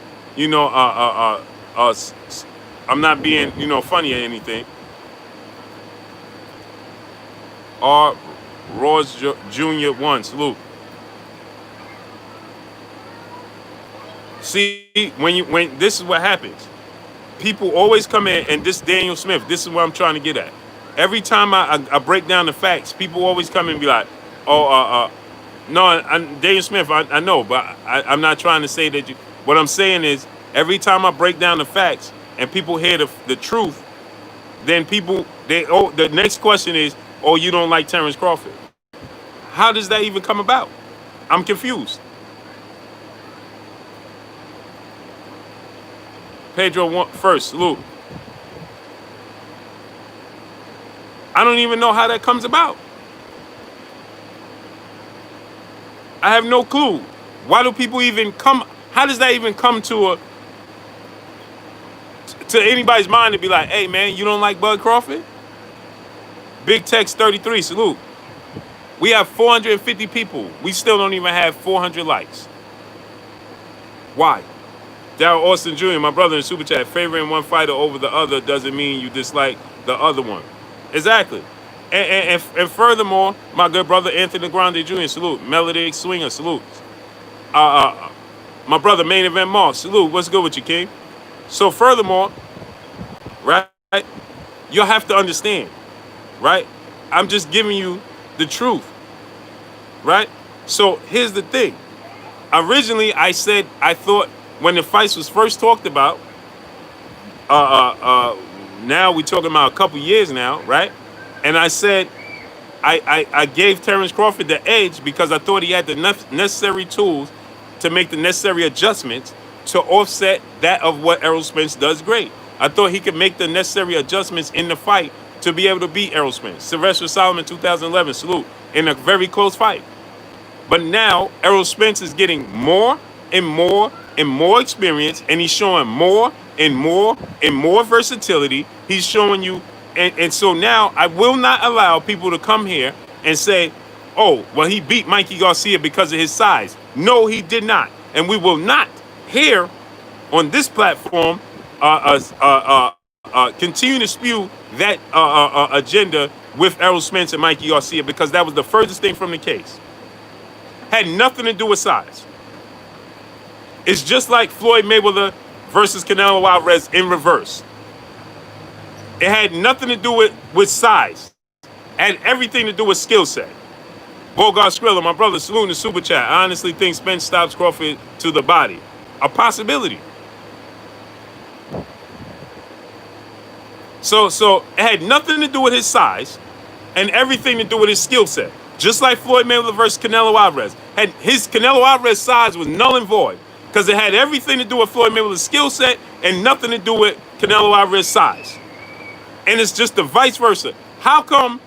I'm not being, funny or anything. R. Ross Jr. 1, salute. See, when this is what happens. People always come in, and this Daniel Smith, this is what I'm trying to get at. Every time I break down the facts, people always come and be like, no, Daniel Smith, I know, but I'm not trying to say that you. What I'm saying is, every time I break down the facts and people hear the truth, then the next question is, oh, you don't like Terence Crawford. How does that even come about? I'm confused. Pedro first, salute. I don't even know how that comes about. I have no clue. Why do people even come? How does that even come to anybody's mind to be like, hey, man, you don't like Bud Crawford? Big Tex 33, salute. We have 450 people. We still don't even have 400 likes. Why? Darryl Austin Jr., my brother in Super Chat, favoring one fighter over the other doesn't mean you dislike the other one. Exactly. And furthermore, my good brother Anthony Grande Jr., salute. Melodic Swinger, salute. My brother Main Event Moss, salute. What's good with you, King? So furthermore, right, you'll have to understand, right? I'm just giving you the truth, right? So here's the thing. Originally, I said I thought when the fights was first talked about, now we're talking about a couple years now, right? And I said I gave Terence Crawford the edge because I thought he had the necessary tools to make the necessary adjustments to offset that of what Errol Spence does great. I thought he could make the necessary adjustments in the fight to be able to beat Errol Spence. Sylvester Solomon, 2011, salute, in a very close fight. But now Errol Spence is getting more and more and more experience, and he's showing more and more and more versatility. He's showing you, and so now I will not allow people to come here and say, oh, well, he beat Mikey Garcia because of his size. No, he did not. And we will not here on this platform continue to spew that agenda with Errol Spence and Mikey Garcia, because that was the furthest thing from the case. Had nothing to do with size. It's just like Floyd Mayweather versus Canelo Alvarez in reverse. It had nothing to do with size. It had everything to do with skill set. Bogart Skrilla, my brother, salute in the super chat. I honestly think Spence stops Crawford to the body. A possibility. So it had nothing to do with his size and everything to do with his skill set. Just like Floyd Mayweather versus Canelo Alvarez. His Canelo Alvarez size was null and void because it had everything to do with Floyd Mayweather's skill set and nothing to do with Canelo Alvarez's size. And it's just the vice versa. How come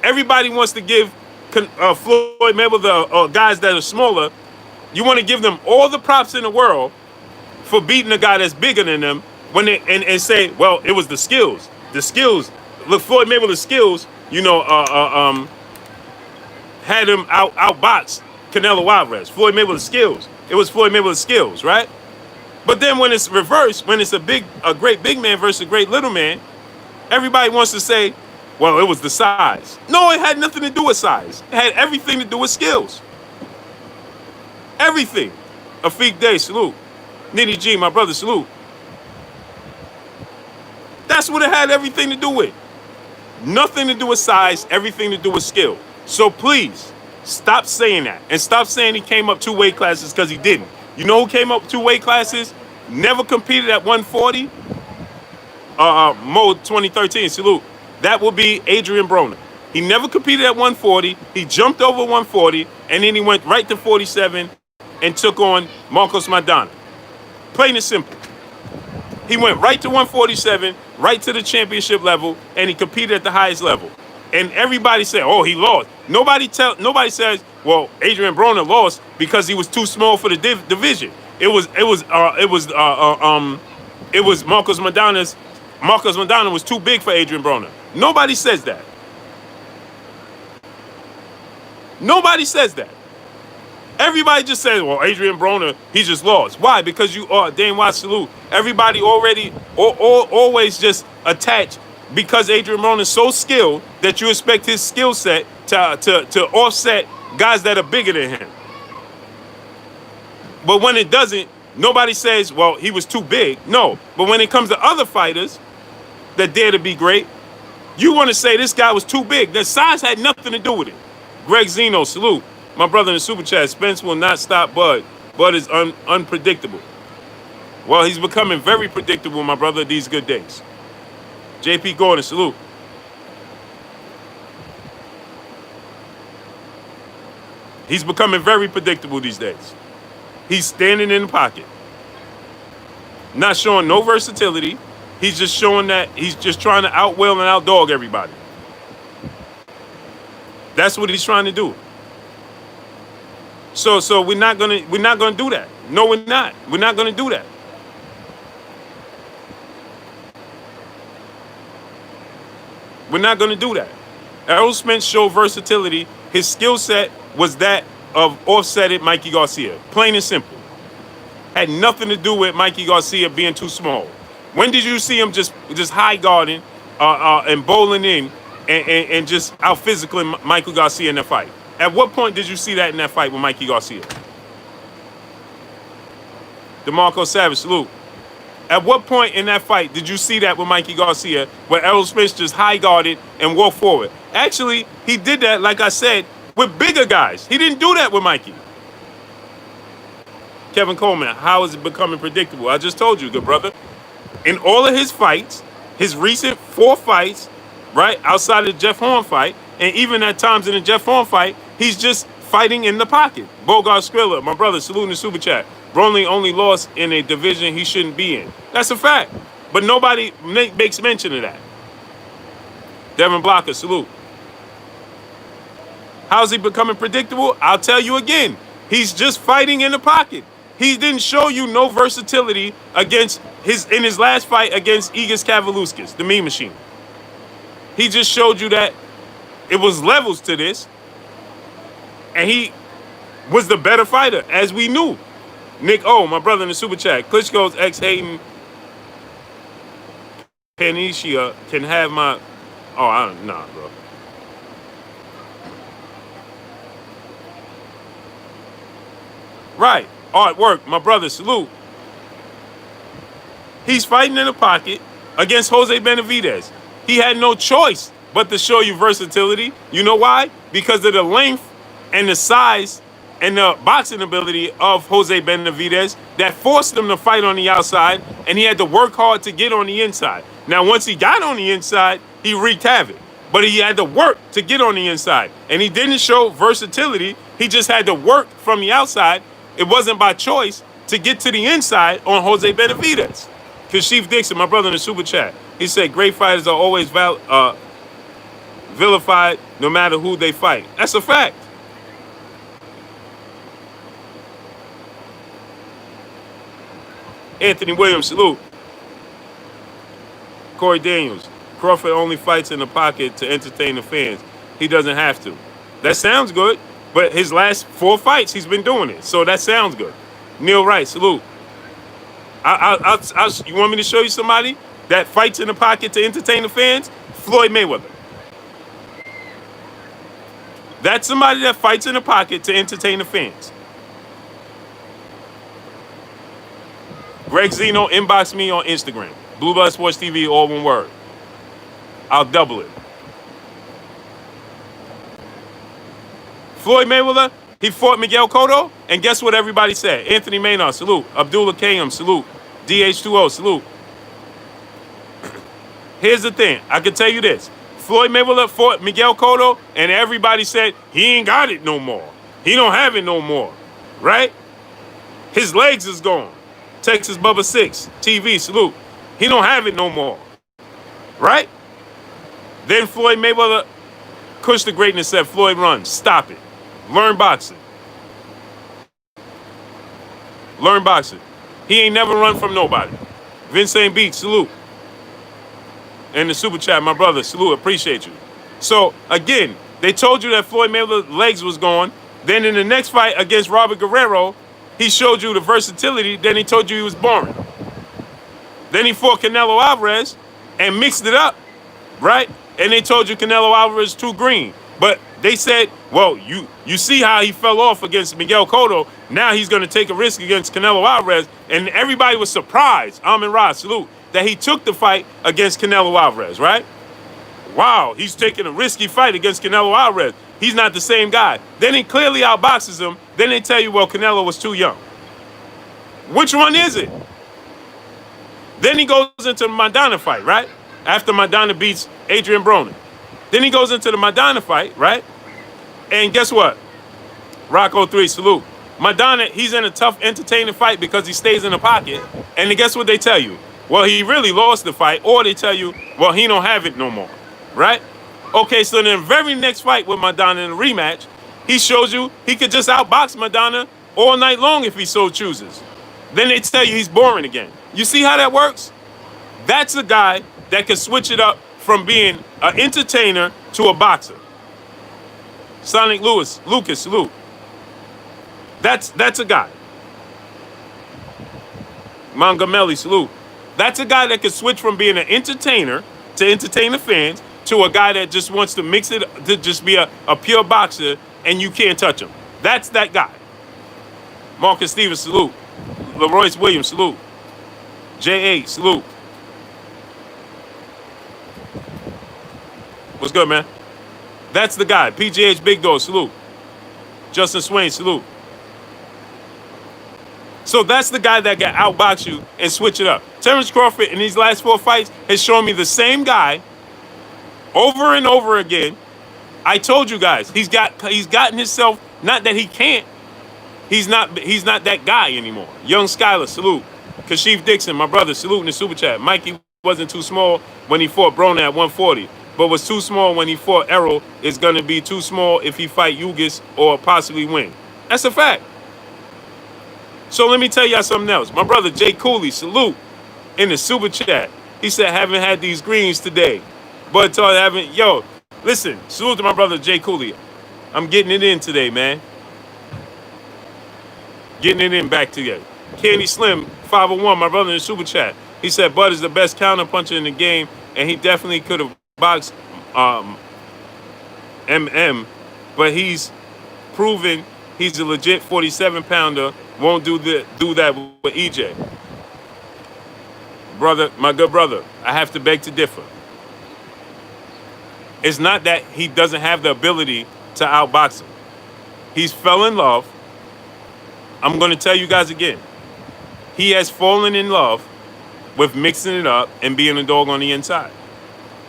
everybody wants to give Floyd Mayweather guys that are smaller, you want to give them all the props in the world for beating a guy that's bigger than them when they and say, well, it was the skills. The skills. Look, Floyd Mayweather's skills, had him outbox Canelo Alvarez. Floyd Mayweather's skills. It was Floyd Mayweather's skills, right? But then when it's reversed, when it's a great big man versus a great little man, everybody wants to say, well, it was the size. No, it had nothing to do with size. It had everything to do with skills. Everything. Afiq Day, salute. Nitty G, my brother, salute. That's what it had everything to do with. Nothing to do with size, everything to do with skill. So please, stop saying that. And stop saying he came up 2 weight classes, because he didn't. You know who came up 2 weight classes? Never competed at 140? Mode 2013, salute. That will be Adrian Broner. He never competed at 140. He jumped over 140, and then he went right to 47 and took on Marcos Maidana. Plain and simple. He went right to 147, right to the championship level, and he competed at the highest level. And everybody said, "Oh, he lost." Nobody says, "Well, Adrian Broner lost because he was too small for the division." It was Marcos Maidana's. Marcos Maidana was too big for Adrian Broner. Nobody says that. Nobody says that. Everybody just says, well, Adrian Broner, he just lost. Why? Because you are Dane Watts, salute. Everybody already always just attached because Adrian Broner is so skilled that you expect his skill set to offset guys that are bigger than him. But when it doesn't, nobody says, well, he was too big. No. But when it comes to other fighters that dare to be great, you want to say this guy was too big. That size had nothing to do with it. Greg Zeno, salute. My brother in the super chat, Spence will not stop Bud. Bud is unpredictable. Well, he's becoming very predictable, my brother, these good days. JP Gordon, salute. He's becoming very predictable these days. He's standing in the pocket. Not showing no versatility. He's just showing that he's just trying to outwhale and outdog everybody. That's what he's trying to do. So we're not gonna do that. No, we're not. We're not gonna do that. We're not gonna do that. Errol Spence showed versatility. His skill set was that of offsetted Mikey Garcia. Plain and simple. Had nothing to do with Mikey Garcia being too small. When did you see him just high guarding and bowling in and just out physically Michael Garcia in that fight? At what point did you see that in that fight with Mikey Garcia? DeMarco Savage, salute. At what point in that fight did you see that with Mikey Garcia where Errol Spence just high guarded and walked forward? Actually, he did that, like I said, with bigger guys. He didn't do that with Mikey. Kevin Coleman, how is it becoming predictable? I just told you, good brother. In all of his fights, his recent 4 fights, right, outside of the Jeff Horn fight, and even at times in the Jeff Horn fight, he's just fighting in the pocket. Bogart Skrilla, my brother, salute in the super chat. Broly only lost in a division he shouldn't be in. That's a fact. But nobody makes mention of that. Devin Blocker, salute. How's he becoming predictable? I'll tell you again. He's just fighting in the pocket. He didn't show you no versatility in his last fight against Igis Kavaluskas, the Mean Machine. He just showed you that it was levels to this, and he was the better fighter, as we knew. Nick O, my brother in the super chat. Klitschko's ex-Hayden Panishia can have my... Oh, nah, bro. Right. Artwork, my brother, salute. He's fighting in the pocket against Jose Benavidez. He had no choice but to show you versatility. You know why? Because of the length and the size and the boxing ability of Jose Benavidez that forced him to fight on the outside, and he had to work hard to get on the inside. Now, once he got on the inside, he wreaked havoc. But he had to work to get on the inside. And he didn't show versatility. He just had to work from the outside. It wasn't by choice to get to the inside on Jose Benavidez. Kashif Dixon, my brother in the super chat, he said, great fighters are always vilified no matter who they fight. That's a fact. Anthony Williams, salute. Corey Daniels, Crawford only fights in the pocket to entertain the fans. He doesn't have to. That sounds good, but his last 4 fights, he's been doing it. So that sounds good. Neil Wright, salute. You want me to show you somebody that fights in the pocket to entertain the fans? Floyd Mayweather. That's somebody that fights in the pocket to entertain the fans. Greg Zeno, inbox me on Instagram. Blue Blood Sports TV, all one word. I'll double it. Floyd Mayweather, he fought Miguel Cotto, and guess what everybody said? Anthony Maynard, salute. Abdullah Kayum, salute. DH2O, salute. Here's the thing. I can tell you this. Floyd Mayweather fought Miguel Cotto, and everybody said, he ain't got it no more. He don't have it no more. Right? His legs is gone. Texas Bubba 6, TV, salute. He don't have it no more. Right? Then Floyd Mayweather pushed the greatness, said, Floyd, run. Stop it. Learn boxing. Learn boxing. He ain't never run from nobody. Vincent Beach, salute. And the super chat, my brother, salute, appreciate you. So, again, they told you that Floyd Mayweather's legs was gone. Then in the next fight against Robert Guerrero, he showed you the versatility. Then he told you he was boring. Then he fought Canelo Alvarez and mixed it up, right? And they told you Canelo Alvarez too green. But they said, well, you see how he fell off against Miguel Cotto. Now he's going to take a risk against Canelo Alvarez. And everybody was surprised, Amin Ra, salute, that he took the fight against Canelo Alvarez, right? Wow, he's taking a risky fight against Canelo Alvarez. He's not the same guy. Then he clearly outboxes him. Then they tell you, well, Canelo was too young. Which one is it? Then he goes into the Maidana fight, right? After Maidana beats Adrian Broner. Then he goes into the Maidana fight, right? And guess what? Rocco 3, salute. Maidana, he's in a tough, entertaining fight because he stays in the pocket. And then guess what they tell you? Well, he really lost the fight. Or they tell you, well, he don't have it no more, right? Okay, so in the very next fight with Maidana in the rematch, he shows you he could just outbox Maidana all night long if he so chooses. Then they tell you he's boring again. You see how that works? That's a guy that can switch it up from being an entertainer to a boxer. Sonic Lucas, salute. That's a guy. Mangamelli, salute. That's a guy that can switch from being an entertainer to entertain the fans to a guy that just wants to mix it to just be a pure boxer and you can't touch him. That's that guy. Marcus Stevens, salute. LeRoyce Williams, salute. J.A., salute. What's good, man? That's the guy. PGH Big Dog, salute. Justin Swain, salute. So that's the guy that can outbox you and switch it up. Terence Crawford in these last 4 fights has shown me the same guy over and over again. I told you guys, he's gotten himself, not that he can't, he's not that guy anymore. Young Skyler, salute. Kashif Dixon, my brother, salute in the super chat. Mikey wasn't too small when he fought Broner at 140, but was too small when he fought Errol. Is going to be too small if he fight Ugis or possibly win. That's a fact. So let me tell y'all something else. My brother Jay Cooley, salute in the super chat. He said, haven't had these greens today. But haven't, yo, listen, salute to my brother Jay Cooley. I'm getting it in today, man. Getting it in back together. Candy Slim, 501, my brother in the super chat. He said Bud is the best counter puncher in the game, and he definitely could have boxed MM, but he's proven he's a legit 47-pounder. Won't do that with EJ. Brother, my good brother, I have to beg to differ. It's not that he doesn't have the ability to outbox him. He's fell in love. I'm going to tell you guys again. He has fallen in love with mixing it up and being a dog on the inside.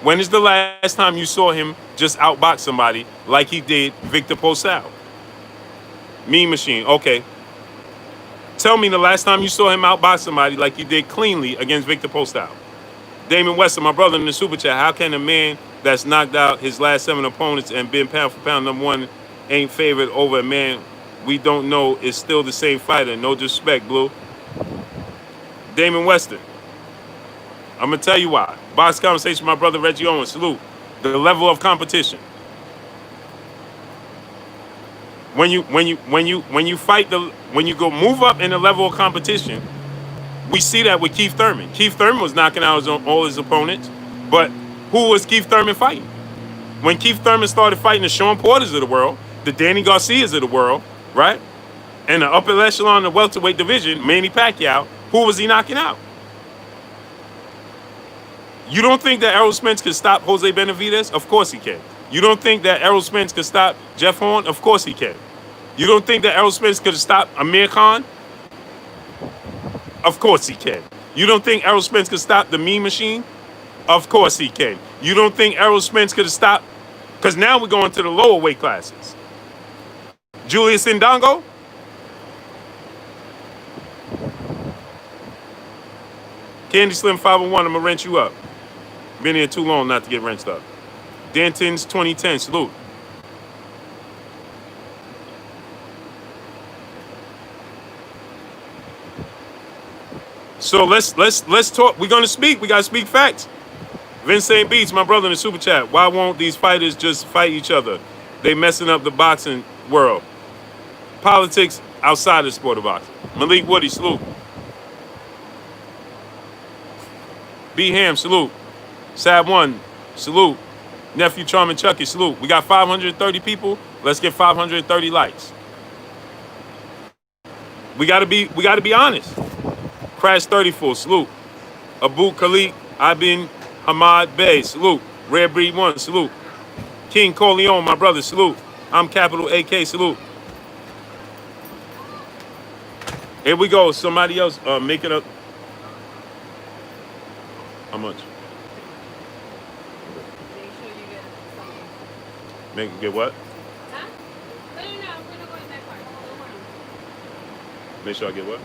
When is the last time you saw him just outbox somebody like he did Victor Postal? Mean Machine, okay. Tell me the last time you saw him outbox somebody like he did cleanly against Victor Postal. Damon Weston, my brother in the super chat, how can a man that's knocked out his last 7 opponents and been pound for pound #1 ain't favored over a man we don't know is still the same fighter? No disrespect, Blue. Damon Weston, I'm going to tell you why. Box conversation, my brother Reggie Owens, salute. The level of competition. When you fight when you go move up in the level of competition, we see that with Keith Thurman. Keith Thurman was knocking out all his opponents, but who was Keith Thurman fighting? When Keith Thurman started fighting the Sean Porters of the world, the Danny Garcias of the world, right? And the upper echelon of the welterweight division, Manny Pacquiao, who was he knocking out? You don't think that Errol Spence could stop Jose Benavidez? Of course he can. You don't think that Errol Spence could stop Jeff Horn? Of course he can. You don't think that Errol Spence could stop Amir Khan? Of course he can. You don't think Errol Spence could stop the Mean Machine? Of course he can. You don't think Errol Spence could have stopped? Because now we're going to the lower weight classes. Julius Indongo? Candy Slim 501, I'm going to wrench you up. Been here too long not to get wrenched up. Danton's 2010, salute. So let's talk. We're gonna speak. We gotta speak facts. Vincent Beats, my brother in the super chat. Why won't these fighters just fight each other? They messing up the boxing world. Politics outside the sport of boxing. Malik Woody, salute. B Ham, salute. Sad One, salute. Nephew Charming Chucky, salute. We got 530 people. Let's get 530 likes. We gotta be honest. Crash 34, salute. Abu Khalid, Ibn Hamad Bey, salute. Rare Breed 1, salute. King Corleone, my brother, salute. I'm Capital AK, salute. Here we go. Somebody else make it up. How much? Make it get what? Huh? No, I'm gonna go in that part. Don't worry. Make sure I get what?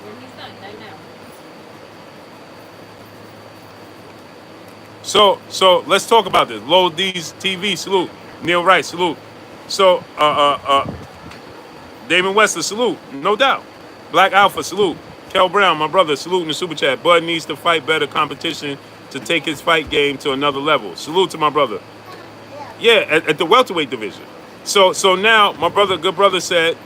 When he's done, right now. So let's talk about this. Low D's TV, salute. Neil Wright, salute. So Damon Wester, salute. No doubt. Black Alpha, salute. Kel Brown, my brother, salute in the super chat. Bud needs to fight better competition to take his fight game to another level. Salute to my brother. Yeah, at the welterweight division. So now my brother, good brother said,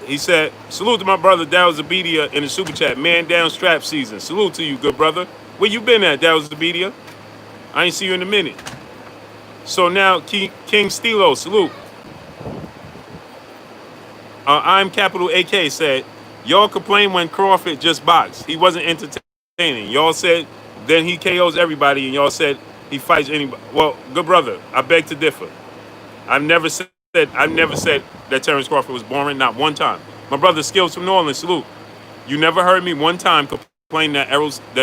he said, salute to my brother Daryl Zabedia in the super chat. Man down strap season. Salute to you, good brother. Where you been at, Daryl Zabedia? I ain't see you in a minute. So now King Stilo, salute. I'm Capital AK said, y'all complain when Crawford just boxed. He wasn't entertaining. Y'all said then he KOs everybody, and y'all said he fights anybody. Well, good brother, I beg to differ. I've never said that Terence Crawford was boring, not one time. My brother Skills from New Orleans, salute. You never heard me one time complain that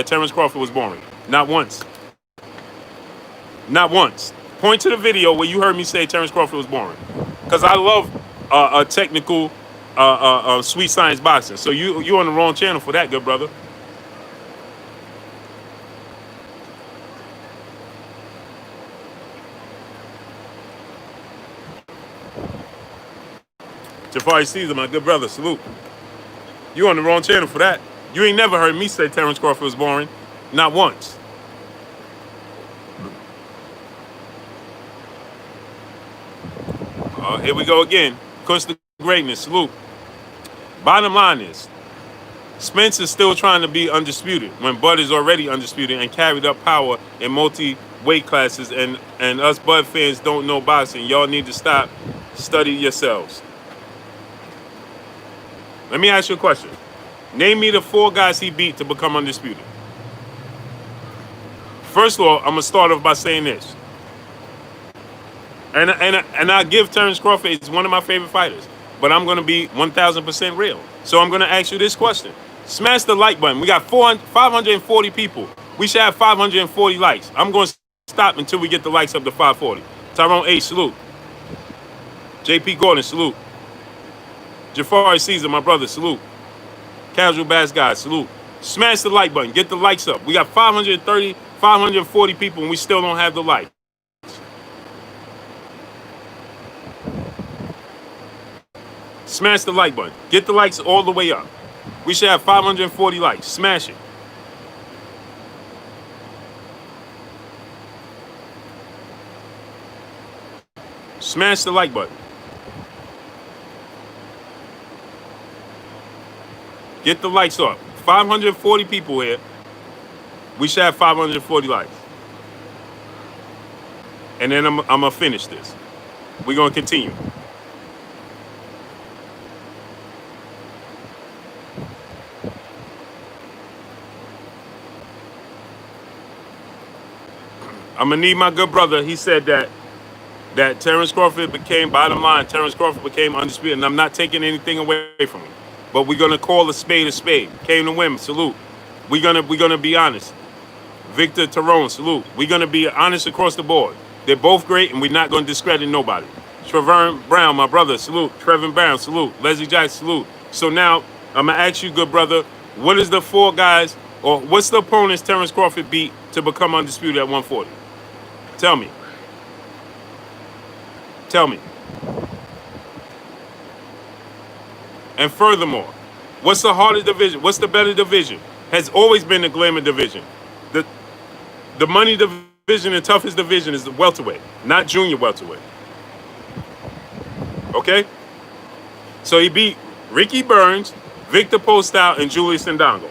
Terence Crawford was boring. Not once. Not once. Point to the video where you heard me say Terence Crawford was boring. Because I love technical, sweet science boxing. So you on the wrong channel for that, good brother. Jafari Caesar, my good brother, salute. You on the wrong channel for that. You ain't never heard me say Terence Crawford was boring. Not once. Here we go again. Curse the greatness, salute. Bottom line is, Spence is still trying to be undisputed when Bud is already undisputed and carried up power in multi-weight classes, and us Bud fans don't know boxing. Y'all need to stop, study yourselves. Let me ask you a question. Name me the 4 guys he beat to become undisputed. First of all, I'm going to start off by saying this. And I give Terence Crawford, he's one of my favorite fighters. But I'm going to be 1,000% real. So I'm going to ask you this question. Smash the like button. We got 540 people. We should have 540 likes. I'm going to stop until we get the likes up to 540. Tyrone H, salute. JP Gordon, salute. Jafari Caesar, my brother, salute. Casual Bass Guy, salute. Smash the like button. Get the likes up. We got 530, 540 people, and we still don't have the like. Smash the like button. Get the likes all the way up. We should have 540 likes. Smash it. Smash the like button. Get the likes up. 540 people here. We should have 540 likes. And then I'm going to finish this. We're going to continue. I'm going to need my good brother. He said that Terence Crawford became, bottom line, Terence Crawford became undisputed. And I'm not taking anything away from him. But we're going to call a spade a spade. Came to win, salute. We're gonna be honest. Victor Tyrone, salute. We're going to be honest across the board. They're both great, and we're not going to discredit nobody. Trevor Brown, my brother, salute. Trevor Brown, salute. Leslie Jackson, salute. So now, I'm going to ask you, good brother, what is the 4 guys, or what's the opponents Terence Crawford beat to become undisputed at 140? Tell me. Tell me. And furthermore, what's the hardest division? What's the better division? Has always been the glamour division. The money division, the toughest division is the welterweight, not junior welterweight. Okay? So he beat Ricky Burns, Victor Postol, and Julius Ndongo.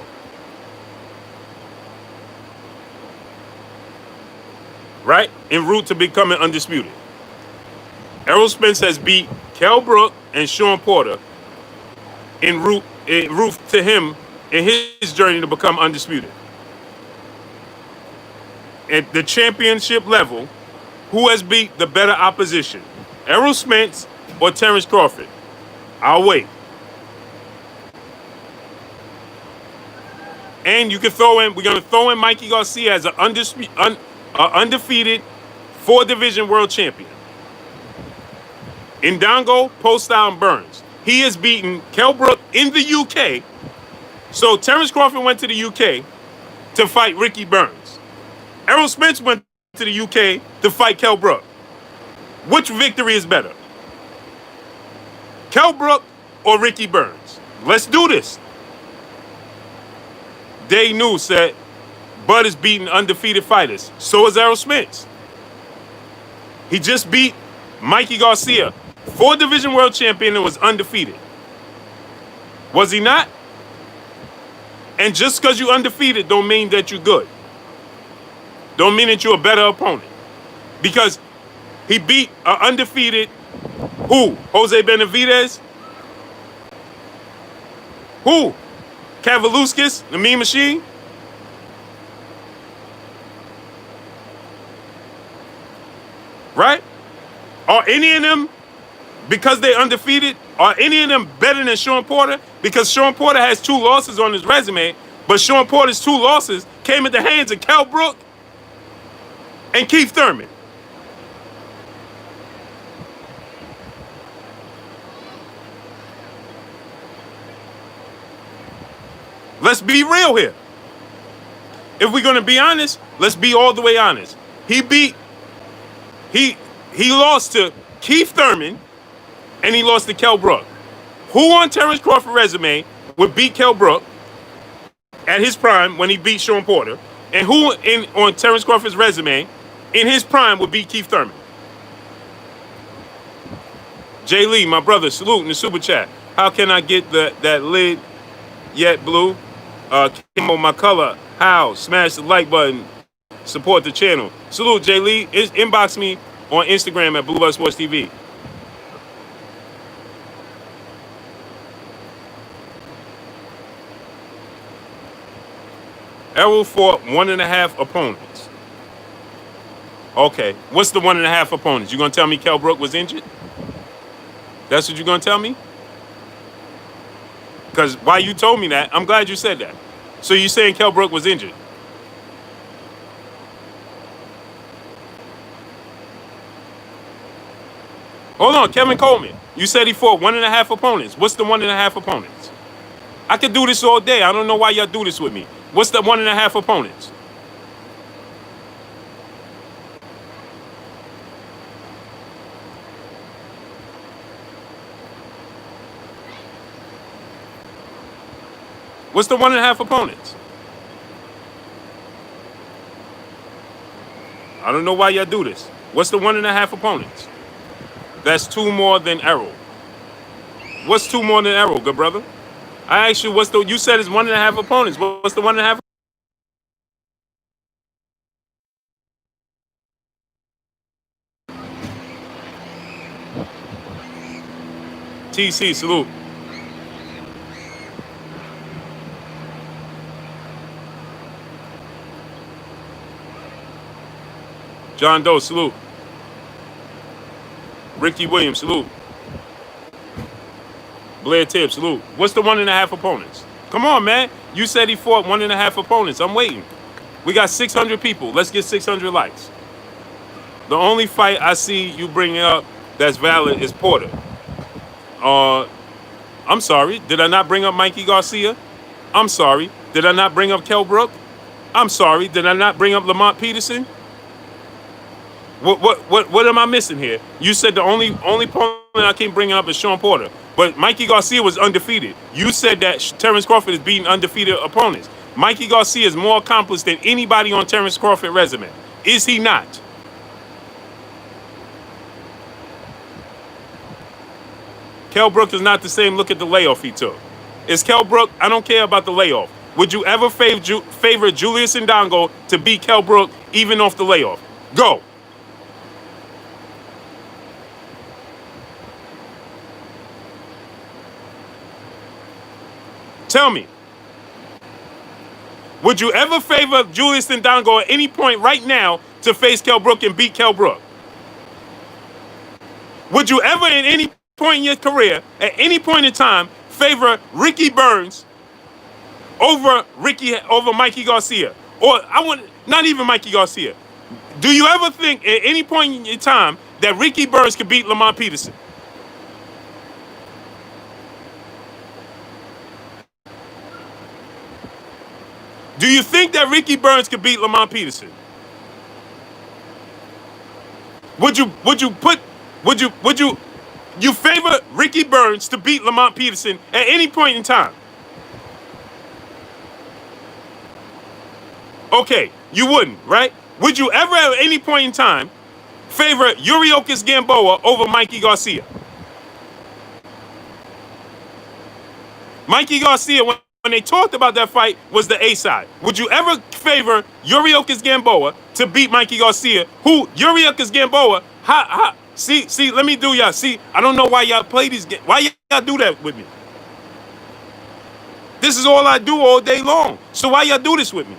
Right? En route to becoming undisputed. Errol Spence has beat Kell Brook and Sean Porter en route to him in his journey to become undisputed. At the championship level, who has beat the better opposition? Errol Spence or Terence Crawford? I'll wait. And you can throw in, we're going to throw in Mikey Garcia as an undefeated 4-division world champion. Ndongo, Postol, and Burns. He has beaten Kell Brook in the UK. So Terence Crawford went to the UK to fight Ricky Burns. Errol Spence went to the UK to fight Kell Brook. Which victory is better? Kell Brook or Ricky Burns? Let's do this. Day News said Bud is beating undefeated fighters. So is Errol Spence. He just beat Mikey Garcia, 4-division world champion, and was undefeated. Was he not? And just because you're undefeated don't mean that you're good. Don't mean that you're a better opponent. Because he beat an undefeated who? Jose Benavidez? Who? Kavaluskas, the Mean Machine? Right? Are any of them, because they're undefeated, are any of them better than Sean Porter? Because Sean Porter has 2 losses on his resume, but Sean Porter's 2 losses came at the hands of Kell Brook and Keith Thurman. Let's be real here. If we're gonna be honest, let's be all the way honest. He lost to Keith Thurman, and he lost to Kell Brook. Who on Terence Crawford's resume would beat Kell Brook at his prime when he beat Sean Porter? And who on Terence Crawford's resume in his prime would beat Keith Thurman? Jay Lee, my brother, salute in the super chat. How can I get that lid yet blue? Came on my color. How? Smash the like button. Support the channel. Salute, Jay Lee. Inbox me on Instagram at Blue Bus Sports TV. Errol fought 1.5 opponents. Okay. What's the 1.5 opponents? You gonna tell me Kell Brook was injured? That's what you're gonna tell me? Because why you told me that, I'm glad you said that. So you're saying Kell Brook was injured? Hold on, Kevin Coleman. You said he fought 1.5 opponents. What's the 1.5 opponents? I could do this all day. I don't know why y'all do this with me. What's the 1.5 opponents? What's the 1.5 opponents? I don't know why y'all do this. What's the 1.5 opponents? That's 2 more than Errol. What's 2 more than Errol, good brother? I asked you, you said it's 1.5 opponents. What's the 1.5? TC, salute. John Doe, salute. Ricky Williams, salute. Blair Tibbs, salute. What's the 1.5 opponents? Come on, man. You said he fought 1.5 opponents. I'm waiting. We got 600 people. Let's get 600 likes. The only fight I see you bringing up that's valid is Porter. I'm sorry. Did I not bring up Mikey Garcia? I'm sorry. Did I not bring up Kell Brook? I'm sorry. Did I not bring up Lamont Peterson? What am I missing here? You said the only opponent I keep bringing up is Sean Porter. But Mikey Garcia was undefeated. You said that Terence Crawford is beating undefeated opponents. Mikey Garcia is more accomplished than anybody on Terence Crawford's resume. Is he not? Kell Brook is not the same. Look at the layoff he took. Is Kell Brook? I don't care about the layoff. Would you ever favor Julius Ndongo to beat Kell Brook even off the layoff? Go. Tell me. Would you ever favor Julius Ndongo at any point right now to face Kell Brook and beat Kell Brook? Would you ever at any point in your career, at any point in time, favor Ricky Burns over Mikey Garcia? Or not even Mikey Garcia. Do you ever think at any point in time that Ricky Burns could beat Lamont Peterson? Do you think that Ricky Burns could beat Lamont Peterson? Would you favor Ricky Burns to beat Lamont Peterson at any point in time? Okay, you wouldn't, right? Would you ever at any point in time favor Yuriorkis Gamboa over Mikey Garcia? Mikey Garcia, when they talked about that fight, was the A side. Would you ever favor Yuriorkis Gamboa to beat Mikey Garcia? Who Yuriorkis Gamboa? See, let me do y'all. See, I don't know why y'all play these games. Why y'all do that with me? This is all I do all day long. So why y'all do this with me?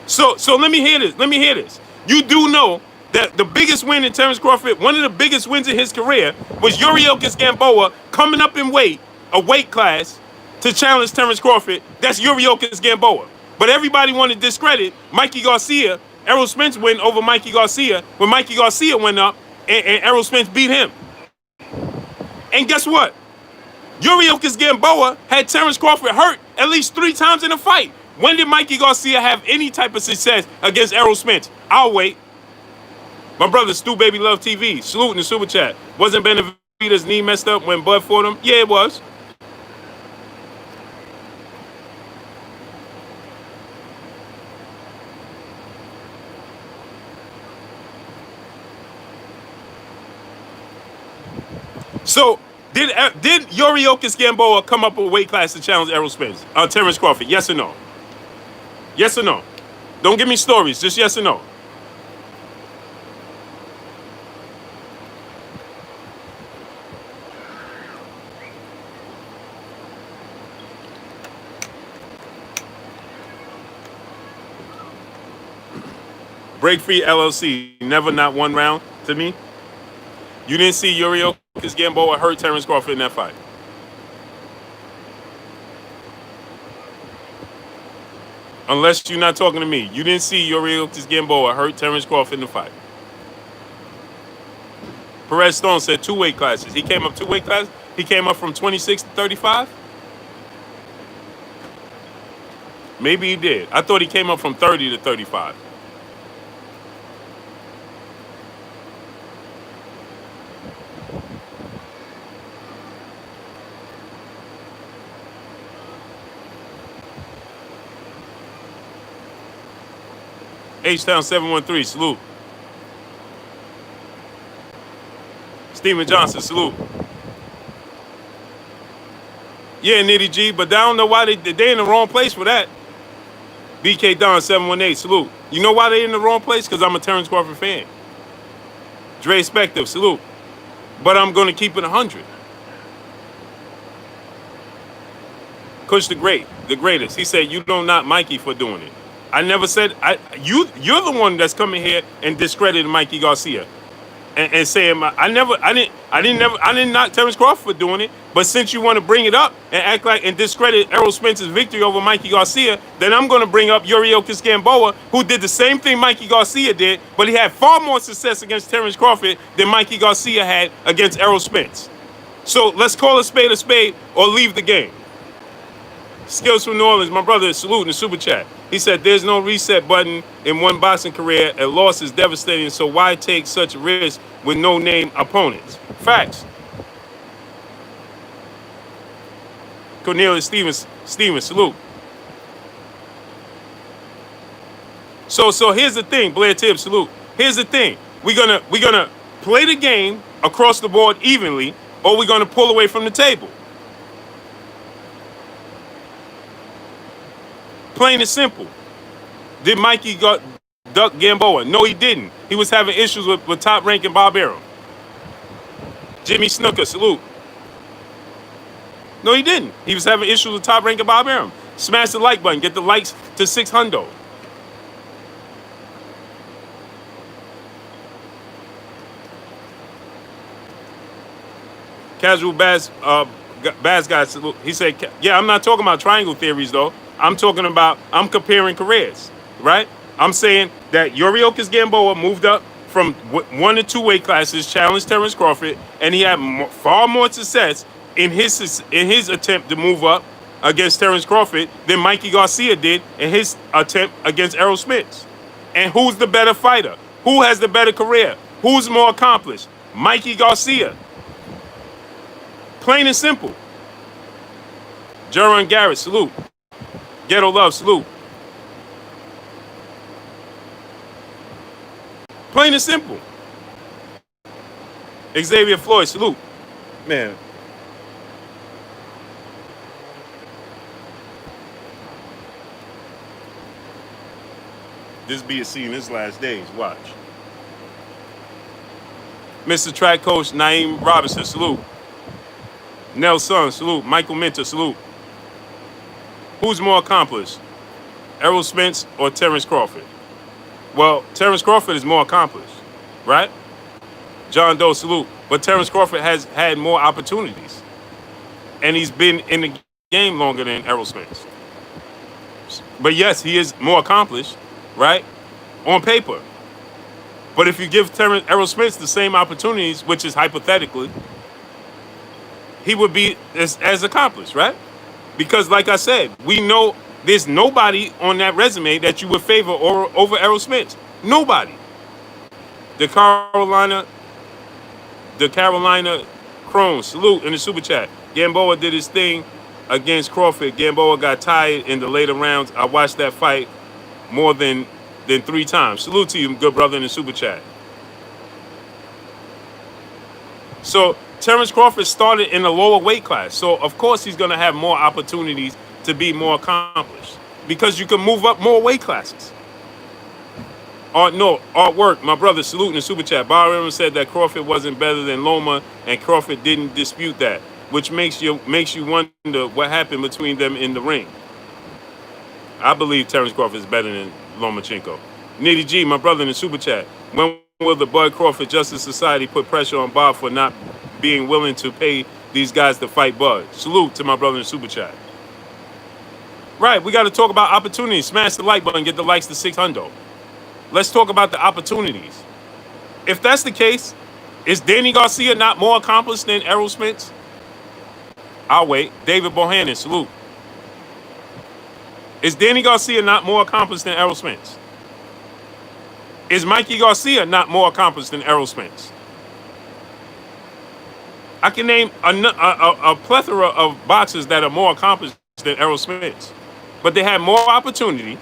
So let me hear this. Let me hear this. You do know that the biggest win in Terence Crawford, one of the biggest wins in his career, was Yuriorkis Gamboa coming up in a weight class, to challenge Terence Crawford. That's Yuriorkis Gamboa. But everybody wanted to discredit Mikey Garcia. Errol Spence win over Mikey Garcia when Mikey Garcia went up and Errol Spence beat him. And guess what? Yuriorkis Gamboa had Terence Crawford hurt at least 3 times in a fight. When did Mikey Garcia have any type of success against Errol Spence? I'll wait. My brother Stu Baby Love TV, salute in the super chat. Wasn't Benavidez' knee messed up when Bud fought him? Yeah, it was. So, did Yuriorkis Gamboa come up a weight class to challenge Errol Spence? Terence Crawford, yes or no? Yes or no? Don't give me stories, just yes or no. Break Free LLC, never not one round to me. You didn't see Yuriorkis Gamboa hurt Terence Crawford in that fight. Unless you're not talking to me. You didn't see Yuriorkis Gamboa hurt Terence Crawford in the fight. Perez Stone said 2 weight classes. He came up 2 weight classes? He came up from 26 to 35? Maybe he did. I thought he came up from 30 to 35. H-Town 713, salute. Steven Johnson, salute. Yeah, Nitty G, but I don't know why they in the wrong place for that. BK Don 718, salute. You know why they in the wrong place? Because I'm a Terence Crawford fan. Dre Spective, salute. But I'm going to keep it 100. Kush the greatest. He said, you don't knock Mikey for doing it. I never said, you're the one that's coming here and discredited Mikey Garcia. And saying I didn't knock Terence Crawford for doing it, but since you want to bring it up and act like and discredit Errol Spence's victory over Mikey Garcia, then I'm going to bring up Yuriorkis Gamboa, who did the same thing Mikey Garcia did, but he had far more success against Terence Crawford than Mikey Garcia had against Errol Spence. So let's call a spade or leave the game. Skills from New Orleans, my brother, salute in the super chat. He said, there's no reset button in one boxing career. A loss is devastating, so why take such a risk with no-name opponents? Facts. Cornelius Stevens, salute. So here's the thing, Blair Tibbs, salute. Here's the thing. We're gonna play the game across the board evenly, or we're gonna pull away from the table. Plain and simple. Did Mikey duck Gamboa? No, he didn't. He was having issues with top-ranking Bob Arum. Jimmy Snooker, salute. No, he didn't. He was having issues with top-ranking Bob Arum. Smash the like button. Get the likes to 600. Casual Bass guy, salute. He said, yeah, I'm not talking about triangle theories, though. I'm comparing careers, right? I'm saying that Yuriorkis Gamboa moved up from 1 to 2 weight classes, challenged Terence Crawford, and he had far more success in his attempt to move up against Terence Crawford than Mikey Garcia did in his attempt against Errol Spence. And who's the better fighter? Who has the better career? Who's more accomplished? Mikey Garcia. Plain and simple. Jaron Garrett, salute. Ghetto Love, salute. Plain and simple. Xavier Floyd, salute. Man. This be a scene in his last days. Watch. Mr. Track Coach Naeem Robinson, salute. Nelson, salute. Michael Minter, salute. Who's more accomplished? Errol Spence or Terence Crawford? Well, Terence Crawford is more accomplished, right? John Doe, salute. But Terence Crawford has had more opportunities. And he's been in the game longer than Errol Spence. But yes, he is more accomplished, right? On paper. But if you give Errol Spence the same opportunities, which is hypothetically, he would be as accomplished, right? Because, like I said, we know there's nobody on that resume that you would favor over Errol Spence. Nobody. The Carolina Crohn's, salute in the super chat. Gamboa did his thing against Crawford. Gamboa got tired in the later rounds. I watched that fight more than 3 times. Salute to you, good brother, in the super chat. So Terence Crawford started in a lower weight class. So, of course, he's going to have more opportunities to be more accomplished because you can move up more weight classes. Artwork, my brother, salute in the super chat. Byron said that Crawford wasn't better than Loma, and Crawford didn't dispute that, which makes you wonder what happened between them in the ring. I believe Terence Crawford is better than Lomachenko. Nitty G, my brother in the super chat. When will the Bud Crawford Justice Society put pressure on Bob for not being willing to pay these guys to fight Bud? Salute to my brother in the super chat. Right, we got to talk about opportunities. Smash the like button, get the likes to 600. Let's talk about the opportunities. If that's the case, is Danny Garcia not more accomplished than Errol Spence? I'll wait. David Bohannon, salute. Is Danny Garcia not more accomplished than Errol Spence? Is Mikey Garcia not more accomplished than Errol Spence? I can name a plethora of boxers that are more accomplished than Errol Spence. But they had more opportunity,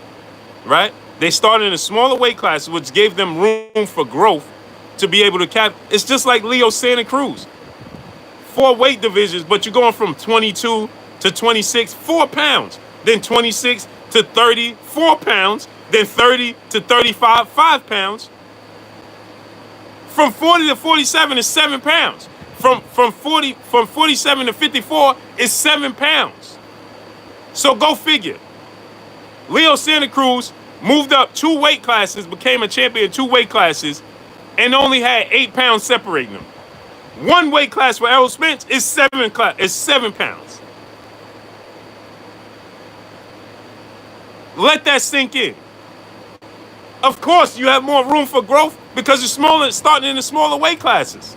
right? They started in a smaller weight class, which gave them room for growth to be able to cap. It's just like Leo Santa Cruz. 4 weight divisions, but you're going from 22 to 26, 4 pounds. Then 26 to 30, 4 pounds. Then 30 to 35, 5 pounds. From 40 to 47 is 7 pounds. From 47 to 54 is 7 pounds. So go figure. Leo Santa Cruz moved up 2 weight classes, became a champion in 2 weight classes, and only had 8 pounds separating them. 1 weight class for Errol Spence is 7 pounds. Let that sink in. Of course, you have more room for growth because you're starting in the smaller weight classes.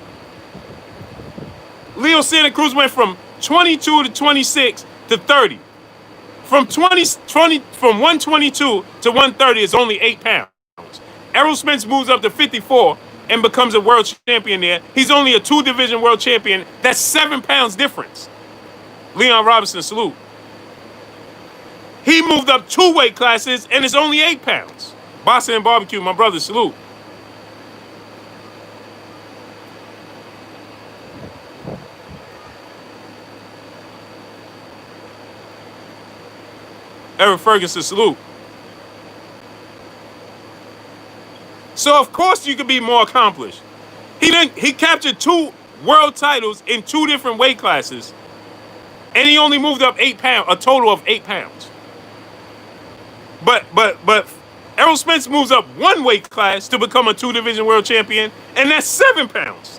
Leo Santa Cruz went from 22 to 26 to 30. From 122 to 130 is only 8 pounds. Errol Spence moves up to 54 and becomes a world champion there. He's only a 2-division world champion. That's 7 pounds difference. Leon Robinson, salute. He moved up 2 weight classes and it's only 8 pounds. Boston and Barbecue, my brother, salute. Eric Ferguson, salute. So of course you could be more accomplished. He captured 2 world titles in 2 different weight classes, and he only moved up 8 pounds, a total of 8 pounds. But Errol Spence moves up 1 weight class to become a 2-division world champion, and that's 7 pounds.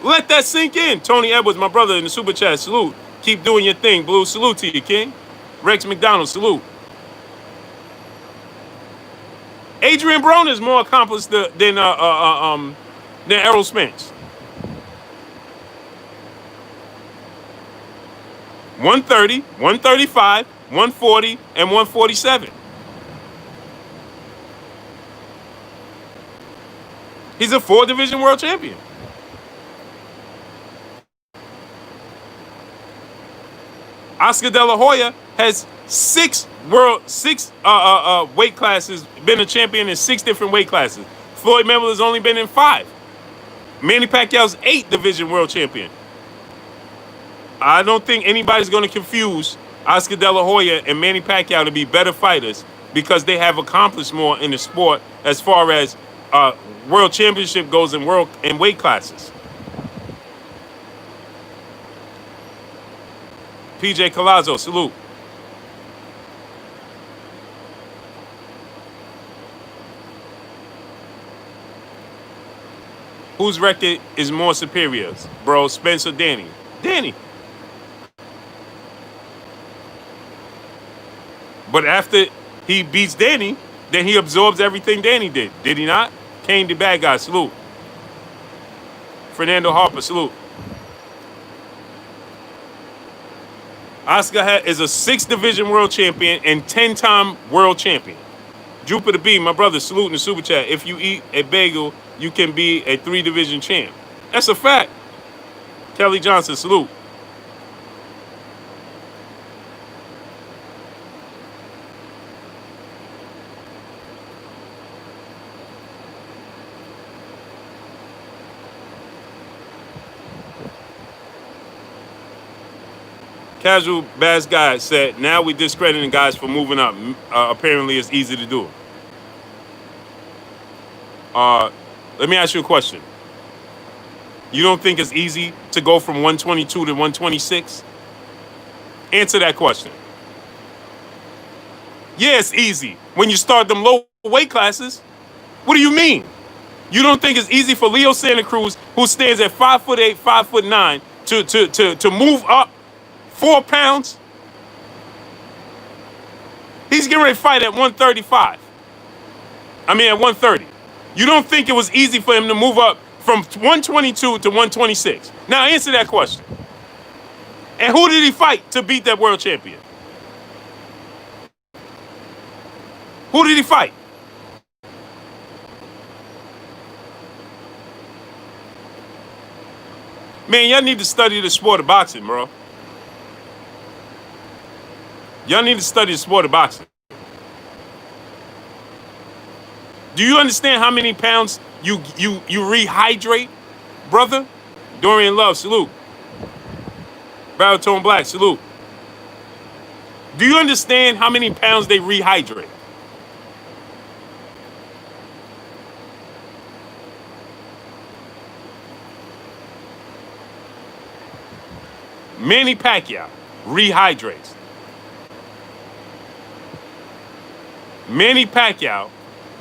Let that sink in. Tony Edwards, my brother in the super chat, salute. Keep doing your thing, Blue. Salute to you, King. Rex McDonald, salute. Adrian Broner is more accomplished than Errol Spence. 130, 135, 140, and 147. He's a 4-division world champion. Oscar De La Hoya has 6 weight classes, been a champion in 6 different weight classes. Floyd Mayweather's only been in 5. Manny Pacquiao's 8-division world champion. I don't think anybody's going to confuse Oscar De La Hoya and Manny Pacquiao to be better fighters because they have accomplished more in the sport as far as world championship goes in weight classes. PJ Colazzo, salute. Whose record is more superior, bro? Spence or Danny? Danny. But after he beats Danny, then he absorbs everything Danny did. Did he not? Kane the bad guy, salute. Fernando Harper, salute. Oscar is a 6-division world champion and 10-time world champion. Jupiter B, my brother, salute in the super chat. If you eat a bagel, you can be a 3-division champ. That's a fact. Kelly Johnson, salute. Casual Bass Guy said, now we discrediting guys for moving up. Apparently it's easy to do. Let me ask you a question. You don't think it's easy to go from 122 to 126? Answer that question. Yeah, it's easy when you start them low weight classes. What do you mean? You don't think it's easy for Leo Santa Cruz, who stands at 5'8", 5'9", to move up 4 pounds? He's getting ready to fight at 135. I mean, at 130. You don't think it was easy for him to move up from 122 to 126? Now answer that question. And who did he fight to beat that world champion? Who did he fight? Man, y'all need to study the sport of boxing, bro. Y'all need to study the sport of boxing. Do you understand how many pounds you rehydrate, brother? Dorian Love, salute. Baritone Black, salute. Do you understand how many pounds they rehydrate? Manny Pacquiao rehydrates. Manny Pacquiao,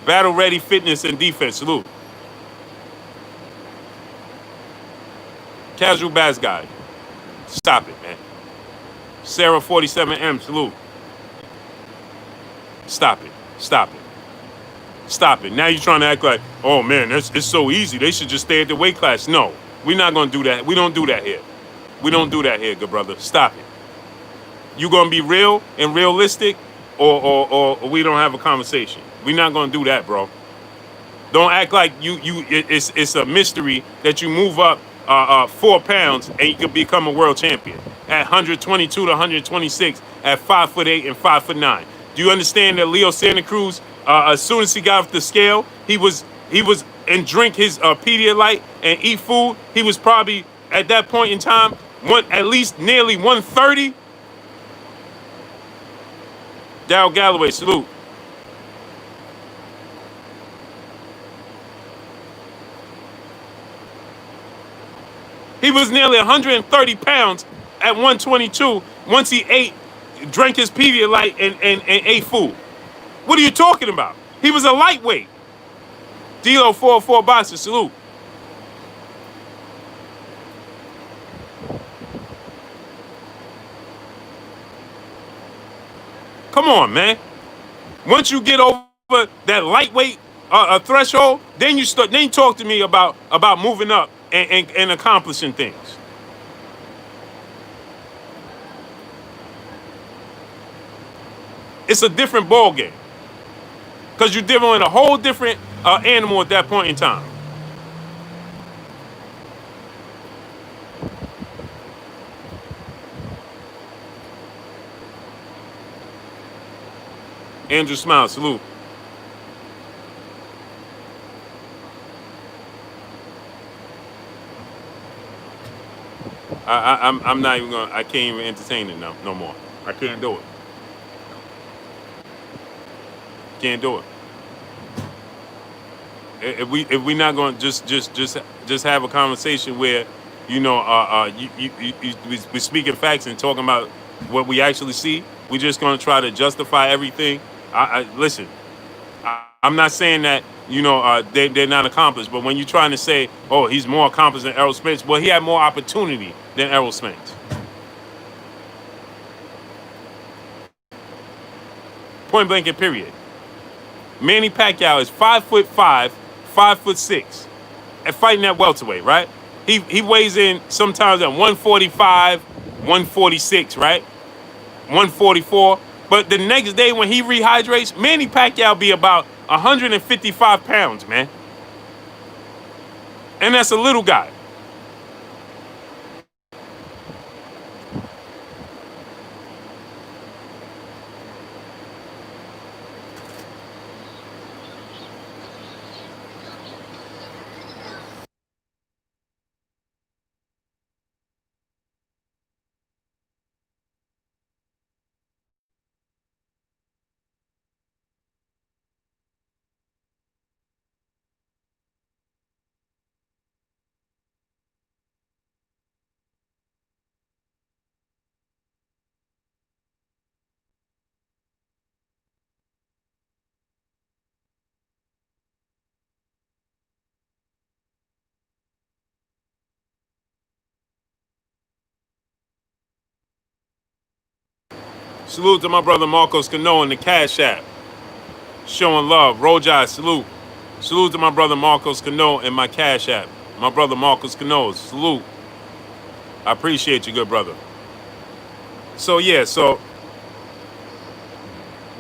battle ready, fitness, and defense. Salute. Casual Bass Guy. Stop it, man. Sarah 47M. Salute. Stop it. Stop it. Stop it. Now you're trying to act like, oh man, it's so easy. They should just stay at the weight class. No, we're not going to do that. We don't do that here. We don't do that here, good brother. Stop it. You going to be real and realistic, or we don't have a conversation. We're not going to do that, bro. Don't act like it's a mystery that you move up 4 pounds and you can become a world champion at 122 to 126 at 5'8" and 5'9". Do you understand that Leo Santa Cruz, as soon as he got off the scale, he was and drink his Pedialyte and eat food, he was probably at that point in time at least nearly 130. Darryl Galloway, salute. He was nearly 130 pounds at 122 once he drank his Pedialyte and ate food. What are you talking about? He was a lightweight. D-Lo 404 boxer, salute. Come on, man. Once you get over that lightweight threshold, then you talk to me about moving up and accomplishing things. It's a different ball game because you're dealing with a whole different animal at that point in time. Andrew Smile, salute. I'm not even gonna. I can't even entertain it no more. I can't do it. Can't do it. If we not gonna just have a conversation where, you know, we speaking facts and talking about what we actually see. We're just gonna try to justify everything. Listen. I'm not saying that, you know, they're not accomplished, but when you're trying to say, oh, he's more accomplished than Errol Spence, well, he had more opportunity than Errol Spence. Point blank and period. Manny Pacquiao is 5'5", 5'6", and fighting at welterweight, right? He weighs in sometimes at 145, 146, right? 144. But the next day when he rehydrates, Manny Pacquiao be about 155 pounds, man. And that's a little guy. Salute to my brother Marcos Cano in the Cash App. Showing love. Rojai, salute. Salute to my brother Marcos Cano in my Cash App. My brother Marcos Cano, salute. I appreciate you, good brother. So, yeah, so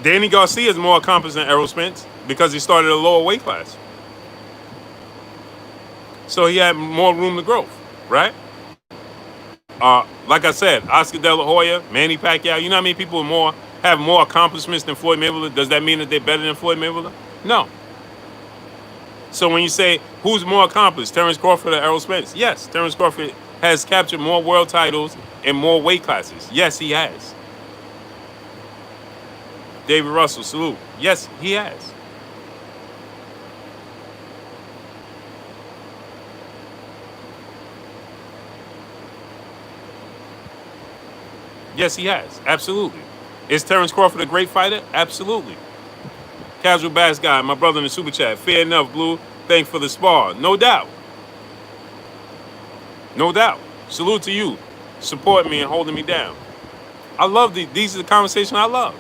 Danny Garcia is more accomplished than Errol Spence because he started a lower weight class. So he had more room to grow, right? Like I said, Oscar De La Hoya, Manny Pacquiao, you know how many people have more accomplishments than Floyd Mayweather? Does that mean that they're better than Floyd Mayweather? No. So when you say who's more accomplished, Terence Crawford or Errol Spence? Yes, Terence Crawford has captured more world titles in more weight classes. Yes, he has. David Russell, salute. Yes, he has. Yes, he has. Absolutely. Is Terence Crawford a great fighter? Absolutely. Casual Bass Guy, my brother in the Super Chat. Fair enough, Blue. Thanks for the spar. No doubt. No doubt. Salute to you. Support me and holding me down. I love these are the conversations I love.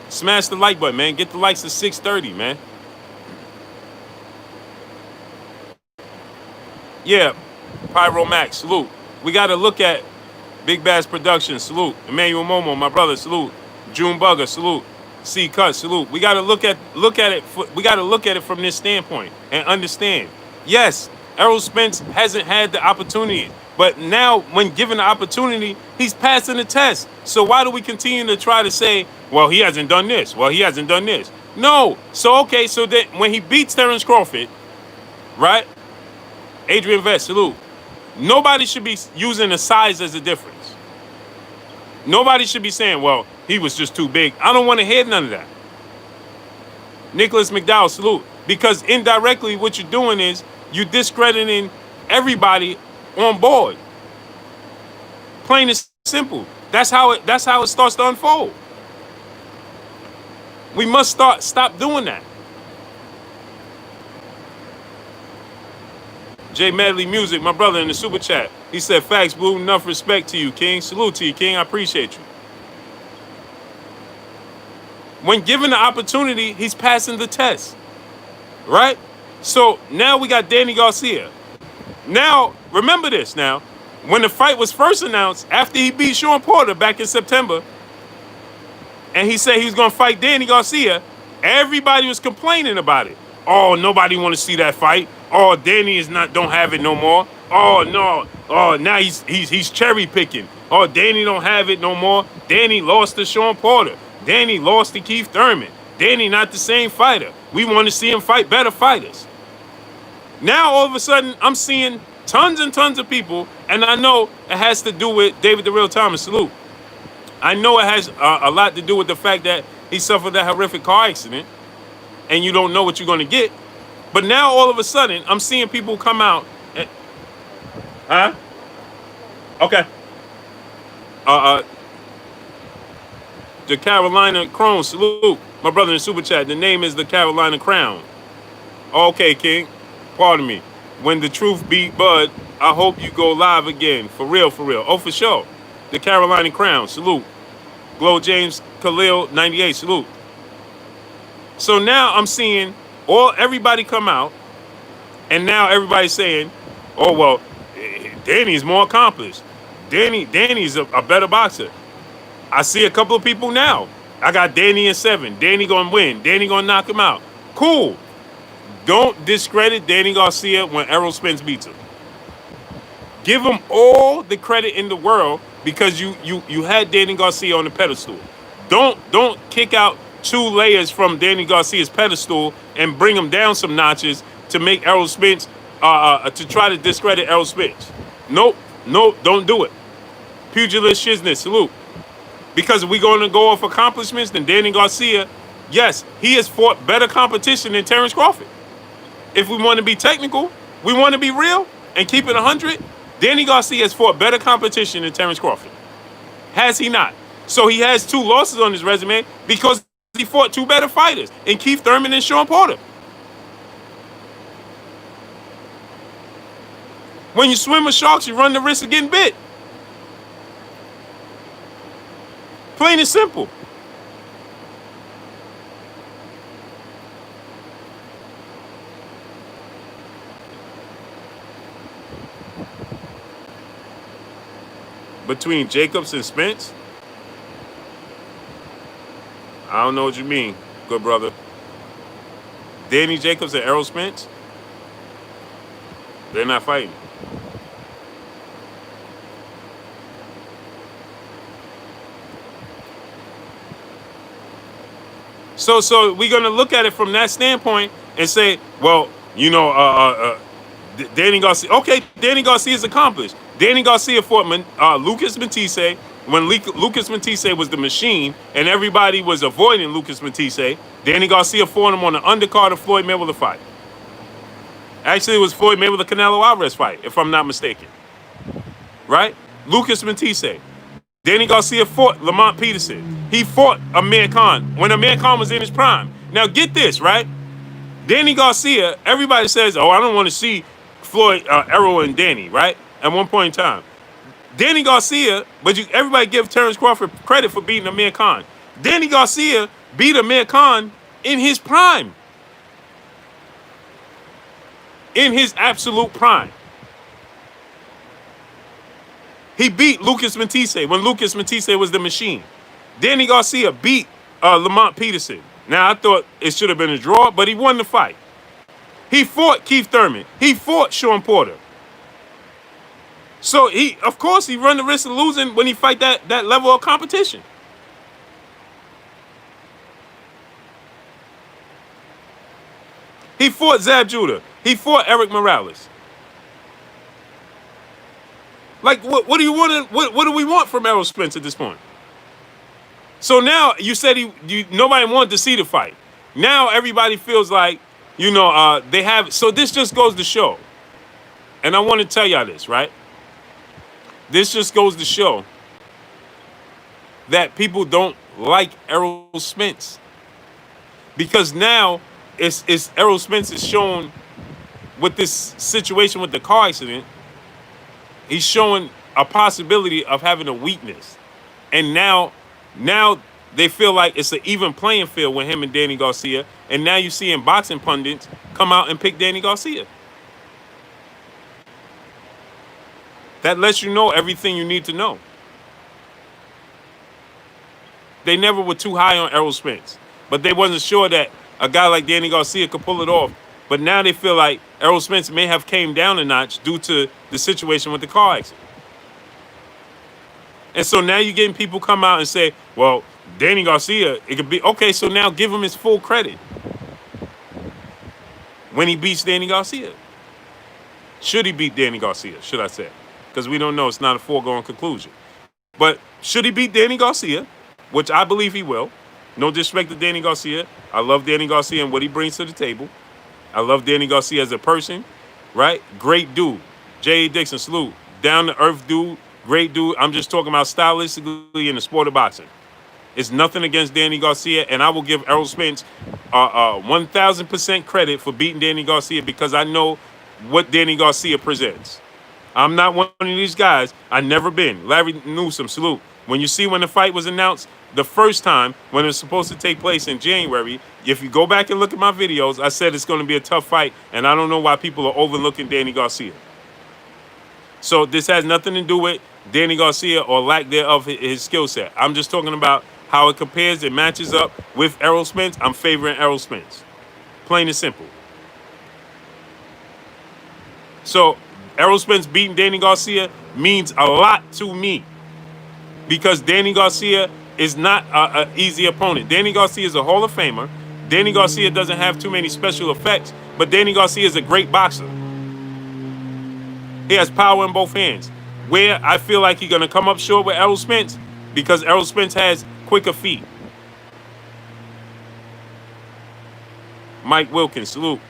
Smash the like button, man. Get the likes to 630, man. Yeah. Pyro Max, salute. We got to look at Big Bass Productions, salute. Emmanuel Momo, my brother, salute. June Bugger, salute. C Cut, salute. We got to look at it. We got to look at it from this standpoint and understand. Yes, Errol Spence hasn't had the opportunity, but now when given the opportunity, he's passing the test. So why do we continue to try to say, well, he hasn't done this. Well, he hasn't done this. No. So okay. So that when he beats Terence Crawford, right? Adrian Vest, salute. Nobody should be using the size as a difference. Nobody should be saying, well, he was just too big. I don't want to hear none of that. Nicholas McDowell, salute. Because indirectly what you're doing is you're discrediting everybody on board. Plain and simple. That's how it starts to unfold. We must stop doing that. J Medley Music, my brother in the Super Chat. He said, facts, Blue, enough respect to you, King. Salute to you, King. I appreciate you. When given the opportunity, he's passing the test. Right? So now we got Danny Garcia. Now, remember this now. When the fight was first announced, after he beat Sean Porter back in September, and he said he was going to fight Danny Garcia, everybody was complaining about it. Oh, nobody want to see that fight. Oh, Danny don't have it no more. Oh no. Oh, now he's cherry picking. Oh, Danny don't have it no more. Danny lost to Sean Porter. Danny lost to Keith Thurman. Danny not the same fighter. We want to see him fight better fighters. Now all of a sudden I'm seeing tons and tons of people, and I know it has to do with David the Real Thomas, salute. I know it has a lot to do with the fact that he suffered that horrific car accident, and you don't know what you're going to get. But now all of a sudden, I'm seeing people come out. Huh? Okay. The Carolina Crown, salute. My brother in Super Chat, the name is the Carolina Crown. Okay, King. Pardon me. When the truth beat Bud, I hope you go live again. For real, for real. Oh, for sure. The Carolina Crown, salute. Glow James Khalil, 98, salute. So now I'm seeing everybody come out, and now everybody's saying, oh, well, Danny's more accomplished. Danny's a better boxer. I see a couple of people now. I got Danny in 7. Danny gonna win. Danny gonna knock him out. Cool. Don't discredit Danny Garcia when Errol Spence beats him. Give him all the credit in the world because you had Danny Garcia on the pedestal. Don't kick out 2 layers from Danny Garcia's pedestal and bring him down some notches to make Errol Spence to try to discredit Errol Spence. Nope, don't do it. Pugilist shizness, salute. Because if we're going to go off accomplishments, then Danny Garcia, yes, he has fought better competition than Terence Crawford. If we want to be technical, we want to be real and keep it 100, Danny Garcia has fought better competition than Terence Crawford. Has he not? So he has 2 losses on his resume because he fought 2 better fighters in Keith Thurman and Sean Porter. When you swim with sharks, you run the risk of getting bit. Plain and simple. Between Jacobs and Spence? I don't know what you mean, good brother. Danny Jacobs and Errol Spence? They're not fighting. So we're gonna look at it from that standpoint and say, well, Danny Garcia. Okay, Danny Garcia is accomplished. Danny Garcia fought Lucas Matisse when Lucas Matisse was the machine and everybody was avoiding Lucas Matisse. Danny Garcia fought him on the undercard of Floyd Mayweather fight. Actually, it was Floyd Mayweather Canelo Alvarez fight, if I'm not mistaken. Right? Lucas Matisse. Danny Garcia fought Lamont Peterson. He fought Amir Khan when Amir Khan was in his prime. Now get this, right? Danny Garcia, everybody says, oh, I don't want to see Floyd, Errol, and Danny, right? At one point in time. Danny Garcia, but everybody give Terence Crawford credit for beating Amir Khan. Danny Garcia beat Amir Khan in his prime. In his absolute prime. He beat Lucas Matisse when Lucas Matisse was the machine. Danny Garcia beat Lamont Peterson. Now, I thought it should have been a draw, but he won the fight. He fought Keith Thurman. He fought Sean Porter. So, of course, he run the risk of losing when he fight that level of competition. He fought Zab Judah. He fought Eric Morales. Like, what do you want? What do we want from Errol Spence at this point? So now you said nobody wanted to see the fight. Now everybody feels like, they have. So this just goes to show, and I want to tell y'all this, right? This just goes to show that people don't like Errol Spence because now it's Errol Spence is shown with this situation with the car accident. He's showing a possibility of having a weakness. And now they feel like it's an even playing field with him and Danny Garcia. And now you're seeing boxing pundits come out and pick Danny Garcia. That lets you know everything you need to know. They never were too high on Errol Spence. But they wasn't sure that a guy like Danny Garcia could pull it off. But now they feel like Errol Spence may have came down a notch due to the situation with the car accident. And so now you're getting people come out and say, well, Danny Garcia, it could be, okay, so now give him his full credit when he beats Danny Garcia. Should he beat Danny Garcia, should I say? Because we don't know, it's not a foregone conclusion. But should he beat Danny Garcia, which I believe he will. No disrespect to Danny Garcia. I love Danny Garcia and what he brings to the table. I love Danny Garcia as a person, right? Great dude. J.A. Dixon, salute. Down-to-earth dude, great dude. I'm just talking about stylistically in the sport of boxing. It's nothing against Danny Garcia, and I will give Errol Spence 1,000% credit for beating Danny Garcia because I know what Danny Garcia presents. I'm not one of these guys. I've never been. Larry Newsom, salute. When you see when the fight was announced the first time, when it was supposed to take place in January, if you go back and look at my videos, I said it's going to be a tough fight, and I don't know why people are overlooking Danny Garcia. So this has nothing to do with Danny Garcia or lack thereof his skill set. I'm just talking about how it compares and matches up with Errol Spence. I'm favoring Errol Spence. Plain and simple. So Errol Spence beating Danny Garcia means a lot to me because Danny Garcia is not an easy opponent. Danny Garcia is a Hall of Famer. Danny Garcia doesn't have too many special effects, but Danny Garcia is a great boxer. He has power in both hands. Where I feel like he's going to come up short with Errol Spence because Errol Spence has quicker feet. Mike Wilkins, salute.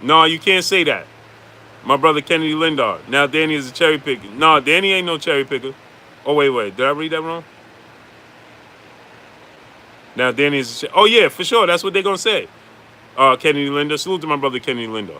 No, you can't say that. My brother Kennedy Lindar. Now Danny is a cherry picker. No, Danny ain't no cherry picker. Oh, wait. Did I read that wrong? Now Danny is oh, yeah, for sure. That's what they're going to say. Kennedy Linder. Salute to my brother Kennedy Linder.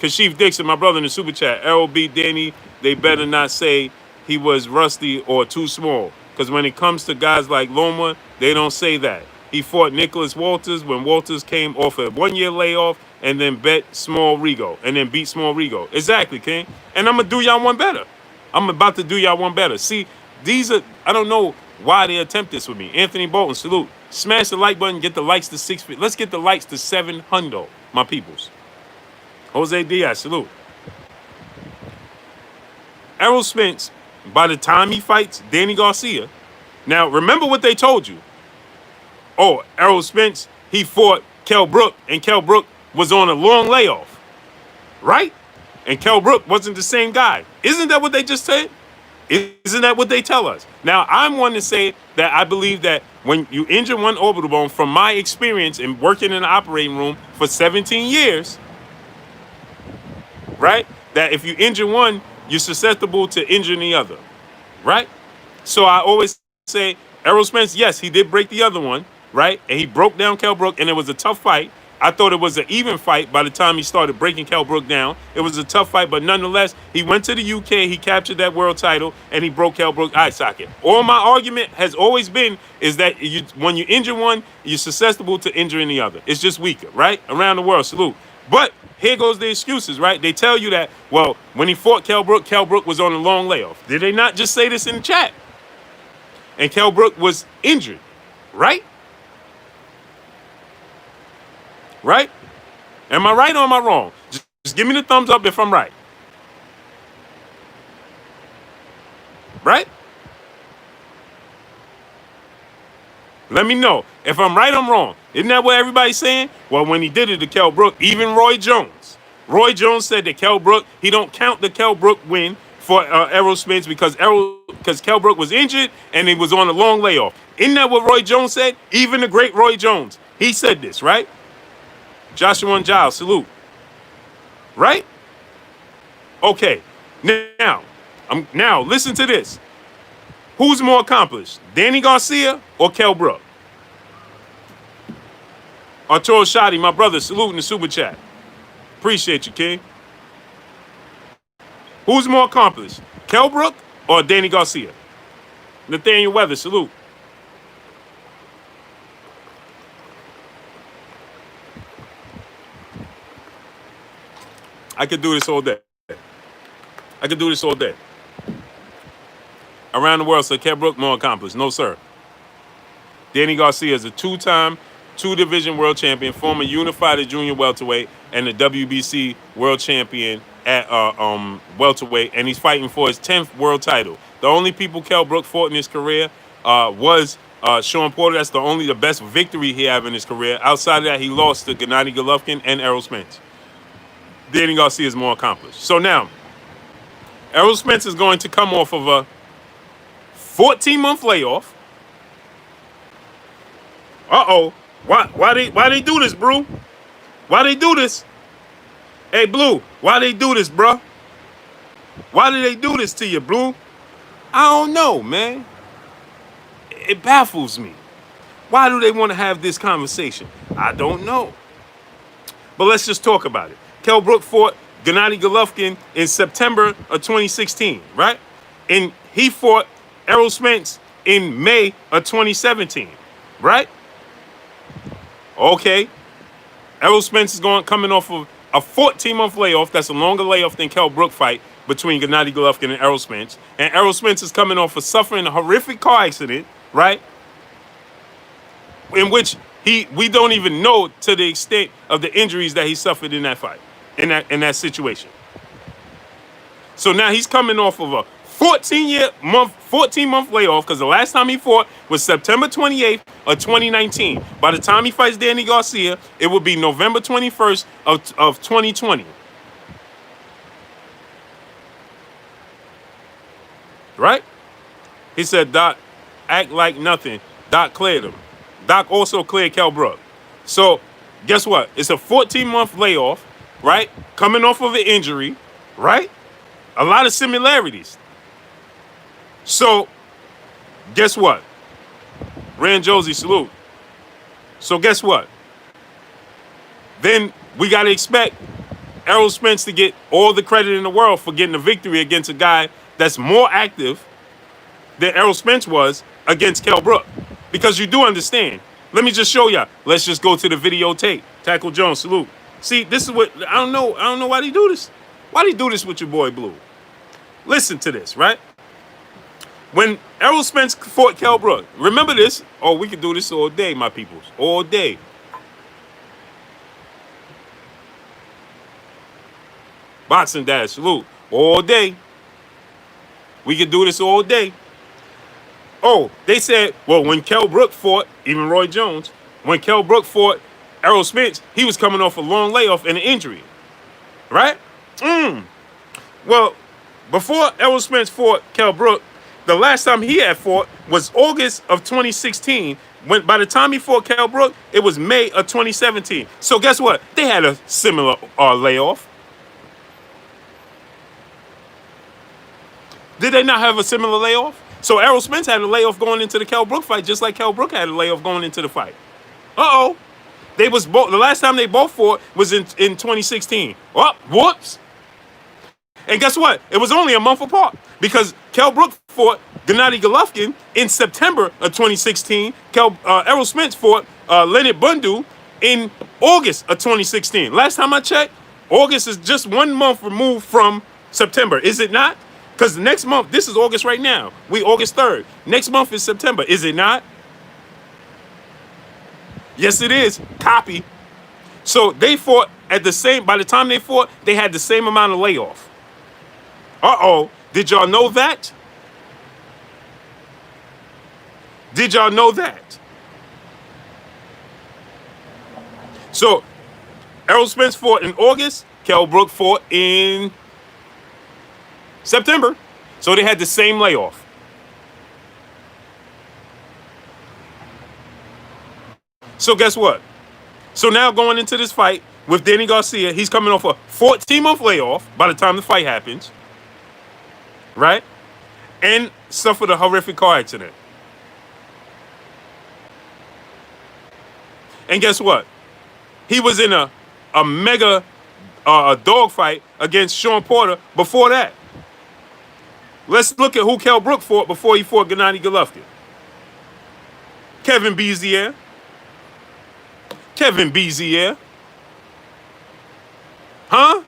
Kashif Dixon, my brother in the super chat. Errol beat Danny. They better not say he was rusty or too small. Because when it comes to guys like Loma, they don't say that. He fought Nicholas Walters when Walters came off a 1-year layoff and then beat Small Rigo. Exactly, King. And I'm going to do y'all one better. I'm about to do y'all one better. See, these are, I don't know why they attempt this with me. Anthony Bolton, salute. Smash the like button, get the likes to 650. Let's get the likes to 700, my peoples. Jose Diaz, salute. Errol Spence, by the time he fights Danny Garcia, now remember what they told you. Oh, Errol Spence, he fought Kell Brook, and Kell Brook was on a long layoff, right? And Kell Brook wasn't the same guy. Isn't that what they just said? Isn't that what they tell us? Now, I'm one to say that I believe that when you injure one orbital bone, from my experience in working in the operating room for 17 years, right, that if you injure one, you're susceptible to injuring the other, right? So I always say, Errol Spence, yes, he did break the other one, right? And he broke down Kell Brook, and it was a tough fight. I thought it was an even fight by the time he started breaking Kell Brook down. It was a tough fight, but nonetheless, he went to the UK, he captured that world title, and he broke Kell Brook's eye socket. All my argument has always been is that when you injure one, you're susceptible to injuring the other. It's just weaker, right? Around the world, salute. But here goes the excuses, right? They tell you that, well, when he fought Kell Brook was on a long layoff. Did they not just say this in the chat? And Kell Brook was injured, right? Right? Am I right or am I wrong? Just give me the thumbs up if I'm right. Right? Let me know. If I'm right, I'm wrong. Isn't that what everybody's saying? Well, when he did it to Kell Brook, even Roy Jones said that Kell Brook, he don't count the Kell Brook win for Errol Spence because Kell Brook was injured and he was on a long layoff. Isn't that what Roy Jones said? Even the great Roy Jones. He said this, right? Joshua and Giles, salute. Right? Okay. Now, listen to this. Who's more accomplished, Danny Garcia or Kell Brook? Arturo Shadi, my brother, salute in the super chat. Appreciate you, King. Who's more accomplished, Kell Brook or Danny Garcia? Nathaniel Weather, salute. I could do this all day. Around the world, so Kell Brook more accomplished. No, sir. Danny Garcia is a two-time, two-division world champion, former unified junior welterweight, and the WBC world champion at welterweight, and he's fighting for his 10th world title. The only people Kell Brook fought in his career was Sean Porter. That's the best victory he had in his career. Outside of that, he lost to Gennady Golovkin and Errol Spence. Danny Garcia is more accomplished. So now, Errol Spence is going to come off of a 14-month layoff. Uh-oh. Why they do this, Blue? Why they do this? Hey, Blue, why they do this, bro? Why do they do this to you, Blue? I don't know, man. It baffles me. Why do they want to have this conversation? I don't know. But let's just talk about it. Kell Brook fought Gennady Golovkin in September of 2016, right? And he fought Errol Spence in May of 2017, right? Okay. Errol Spence is coming off of a 14-month layoff. That's a longer layoff than Kell Brook fight between Gennady Golovkin and Errol Spence. And Errol Spence is coming off of suffering a horrific car accident, right? In which we don't even know to the extent of the injuries that he suffered in that fight, in that situation. So now he's coming off of a 14-month layoff, because the last time he fought was September 28th of 2019. By the time he fights Danny Garcia, it will be November 21st of 2020. Right? He said, Doc, act like nothing. Doc cleared him. Doc also cleared Kell Brook. So guess what? It's a 14-month layoff, right? Coming off of an injury, right? A lot of similarities. So, guess what? Rand Josie, salute. So, guess what? Then we got to expect Errol Spence to get all the credit in the world for getting a victory against a guy that's more active than Errol Spence was against Kell Brook. Because you do understand. Let me just show y'all. Let's just go to the videotape. Tackle Jones, salute. See, this is what, I don't know why they do this. Why they do this with your boy Blue? Listen to this, right? When Errol Spence fought Kell Brook, remember this? Oh, we can do this all day, my peoples. All day. Boxing Dash, salute. All day. We can do this all day. Oh, they said, well, when Kell Brook fought, even Roy Jones, when Kell Brook fought Errol Spence, he was coming off a long layoff and an injury. Right? Well, before Errol Spence fought Kell Brook, the last time he had fought was August of 2016. When by the time he fought Kell Brook, it was May of 2017. So guess what? They had a similar layoff. Did they not have a similar layoff? So Errol Spence had a layoff going into the Kell Brook fight, just like Kell Brook had a layoff going into the fight. They was both. The last time they both fought was in 2016. Oh, whoops. And guess what? It was only a month apart because Kell Brook fought Gennady Golovkin in September of 2016. Errol Spence fought Leonard Bundu in August of 2016. Last time I checked, August is just 1 month removed from September, is it not? Because next month, this is August right now. We August 3rd. Next month is September, is it not? Yes, it is. Copy. So they fought at the same, by the time they fought, they had the same amount of layoff. Did y'all know that? Did y'all know that? So Errol Spence fought in August. Kell Brook fought in September. So they had the same layoff. So guess what? So now going into this fight with Danny Garcia, he's coming off a 14-month layoff by the time the fight happens. Right? And suffered a horrific car accident. And guess what? He was in a mega dogfight against Sean Porter before that. Let's look at who Kell Brook fought before he fought Gennady Golovkin. Kevin Bezier. Kevin Bezier. Huh?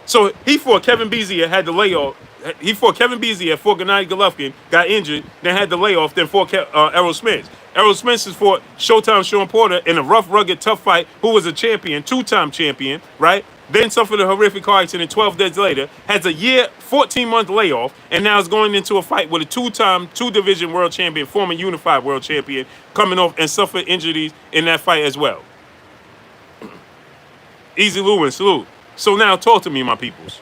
So he fought Kevin Bezier, had the layoff. He fought Kevin Bezier, fought Gennady Golovkin, got injured, then had the layoff, then fought Errol Spence. Errol Spence has fought Showtime Sean Porter in a rough, rugged, tough fight, who was a champion, two-time champion, right? Then suffered a horrific car accident 12 days later, has a year, 14-month layoff, and now is going into a fight with a two-time, two-division world champion, former unified world champion, coming off and suffered injuries in that fight as well. Easy Lewin, salute. So now talk to me, my peoples.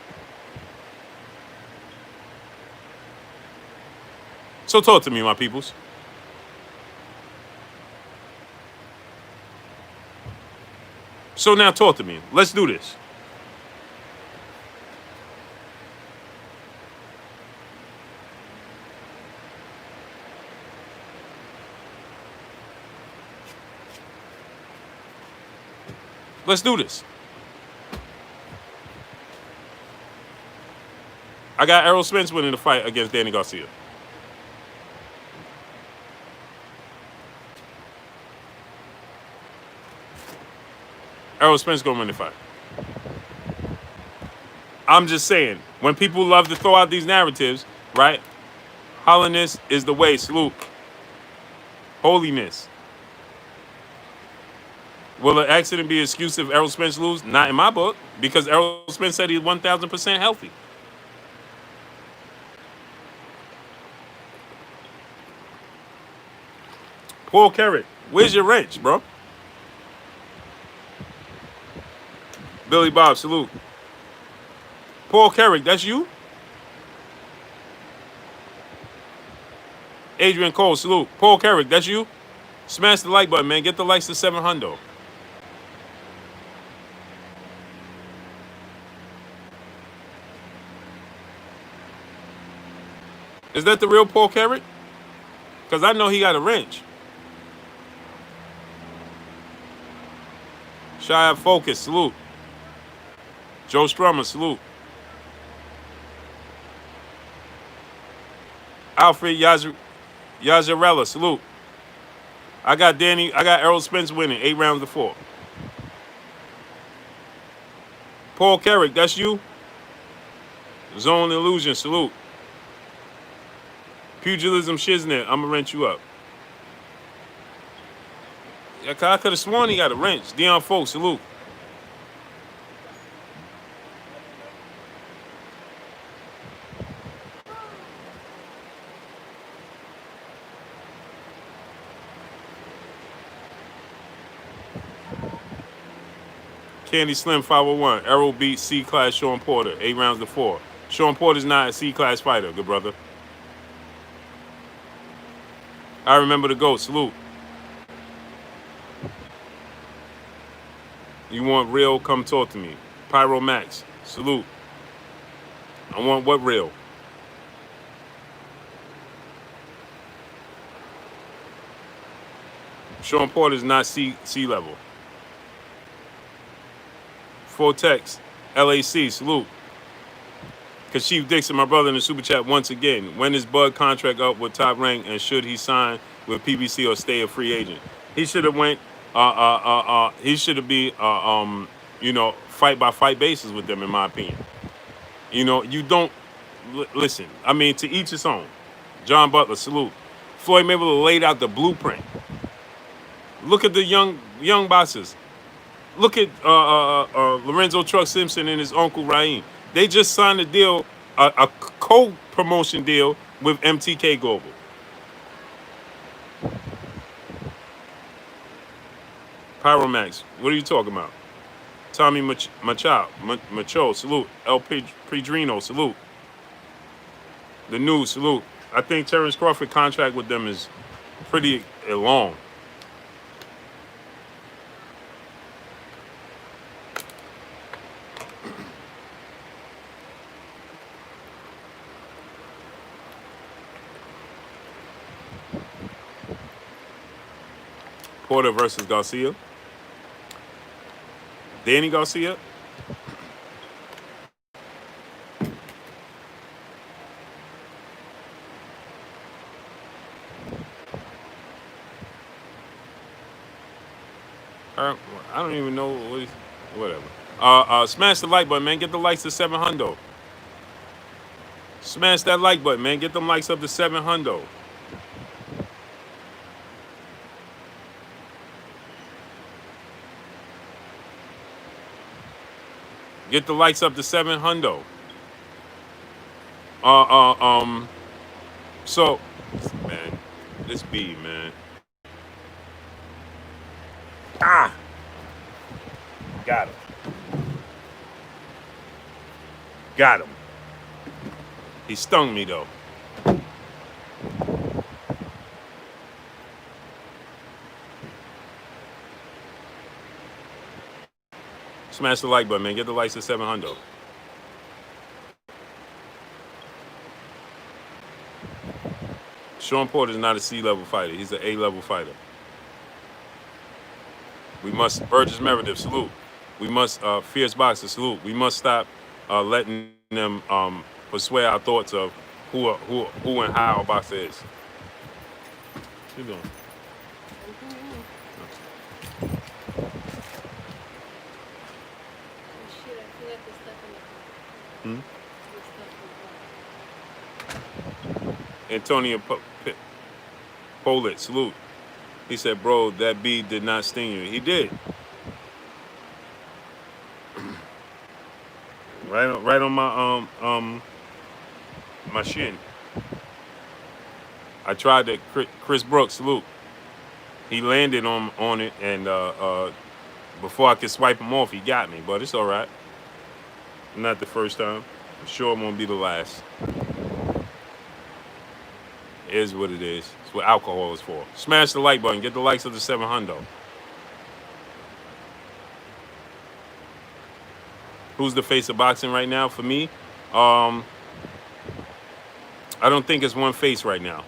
So talk to me, my peoples. So now talk to me. Let's do this. Let's do this. I got Errol Spence winning the fight against Danny Garcia. Errol Spence gonna win the fight. I'm just saying, when people love to throw out these narratives, right? Holiness is the way. Salute. Holiness. Will an accident be an excuse if Errol Spence lose? Not in my book, because Errol Spence said he's 1,000% healthy. Paul Carrick, where's your wrench, bro? Billy Bob, salute. Paul Carrick, that's you? Adrian Cole, salute. Paul Carrick, that's you? Smash the like button, man. Get the likes to 700. Is that the real Paul Carrick? Because I know he got a wrench. Shy Focus, salute. Joe Strummer, salute. Alfred Yazarella, salute. I got Errol Spence winning, 8 rounds to 4. Paul Carrick, that's you? Zone Illusion, salute. Pugilism Shiznit, I'm gonna wrench you up. Yeah, I could have sworn he got a wrench. Dion Folk, salute. Candy Slim 501. Errol beat C-Class Sean Porter, 8 rounds to 4. Sean Porter's not a C-Class fighter, good brother. I remember the GOAT, salute. You want real? Come talk to me. Pyro Max, salute. I want what real? Sean Porter's not C level. Fortex, LAC, salute. Kashif Dixon, my brother in the super chat once again. When is Bud contract up with Top Rank, and should he sign with PBC or stay a free agent? He should have went. He should be fight by fight basis with them, in my opinion. You don't listen. I mean, to each his own. John Butler, salute. Floyd Mayweather laid out the blueprint. Look at the young bosses. Look at Lorenzo Truck Simpson and his uncle Raheem. They just signed a deal, a co-promotion deal with MTK Global. Pyromax, what are you talking about? Tommy Macho, salute. El Pedrino, salute. The News, salute. I think Terence Crawford contract with them is pretty long. Porter versus Garcia. Danny Garcia. I don't even know what whatever. Smash the like button, man. Get the likes to 700. Smash that like button, man. Get them likes up to 700. Get the likes up to 700. So, man, this B, man. Got him. Got him. He stung me, though. Smash the like button, man. Get the likes to 700. Sean Porter is not a C-level fighter. He's an A-level fighter. We must, Burgess Meredith, salute. We must, Fierce Boxer, salute. We must stop letting them persuade our thoughts of who and how a boxer is. What you doing? Antonio Polit, salute. He said, bro, that bee did not sting you. He did. Right on my shin. I tried to. Chris Brooks, salute. He landed on it, and before I could swipe him off, he got me. But it's all right. Not the first time. I'm sure it won't be the last. It is what it is. It's what alcohol is for. Smash the like button. Get the likes of the 700. Who's the face of boxing right now? For me, I don't think it's one face right now.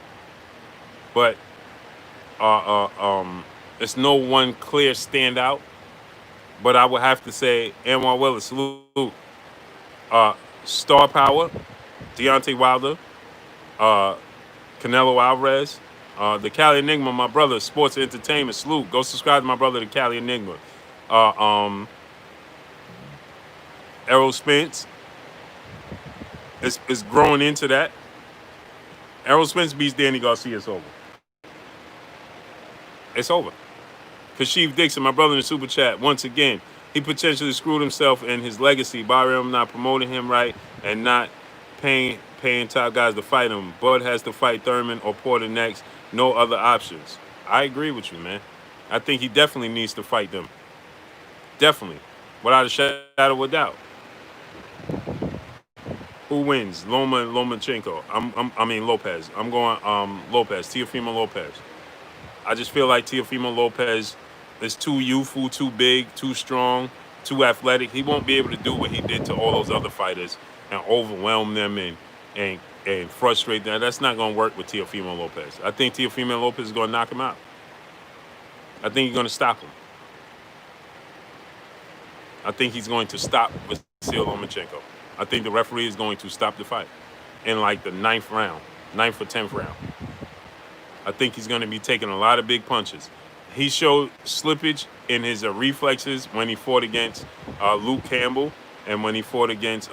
But it's no one clear standout. But I would have to say, Anwar Willis, salute. Star Power, Deontay Wilder, Canelo Alvarez, the Cali Enigma, my brother, Sports Entertainment, salute. Go subscribe to my brother, the Cali Enigma. Errol Spence is growing into that. Errol Spence beats Danny Garcia, it's over. It's over. Kashif Dixon, my brother in the super chat, once again, he potentially screwed himself and his legacy by him not promoting him right and not paying top guys to fight him. Bud has to fight Thurman or Porter next. No other options. I agree with you, man. I think he definitely needs to fight them. Definitely. Without a shadow of a doubt. Who wins? Loma and Lomachenko. I mean Lopez. I'm going Lopez. Teofimo Lopez. I just feel like Teofimo Lopez is too youthful, too big, too strong, too athletic. He won't be able to do what he did to all those other fighters and overwhelm them and frustrate them. That's not going to work with Teofimo Lopez. I think Teofimo Lopez is going to knock him out. I think he's going to stop him. I think he's going to stop Vasyl Lomachenko. I think the referee is going to stop the fight in like the 9th or 10th round. I think he's going to be taking a lot of big punches. He showed slippage in his reflexes when he fought against Luke Campbell and when he fought against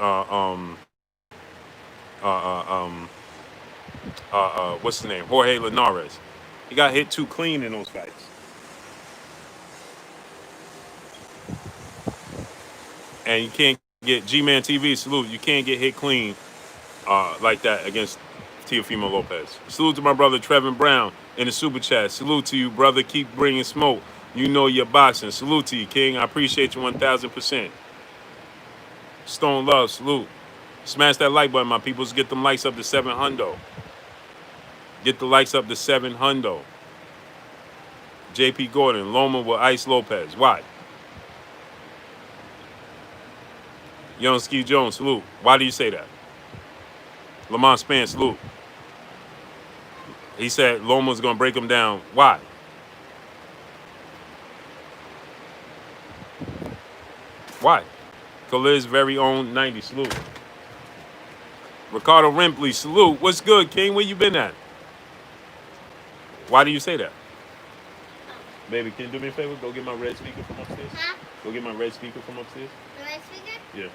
what's his name? Jorge Linares. He got hit too clean in those fights. And you can't get G-Man TV, salute. You can't get hit clean like that against Teofimo Lopez. Salute to my brother Trevin Brown in the super chat. Salute to you, brother. Keep bringing smoke. You know you're boxing. Salute to you, King. I appreciate you 1,000%. Stone Love, salute. Smash that like button, my peoples. Get them likes up to 700. Get the likes up to 700. JP Gordon, Loma will ice Lopez. Why? Young Ski Jones, salute. Why do you say that? Lamont Spence, salute. He said Loma's going to break him down. Why? Why? Khalid's very own 90, salute. Ricardo Ripley, salute. What's good, King? Where you been at? Why do you say that? Baby, can you do me a favor? Go get my red speaker from upstairs. Huh? Go get my red speaker from upstairs. The red speaker? Yeah.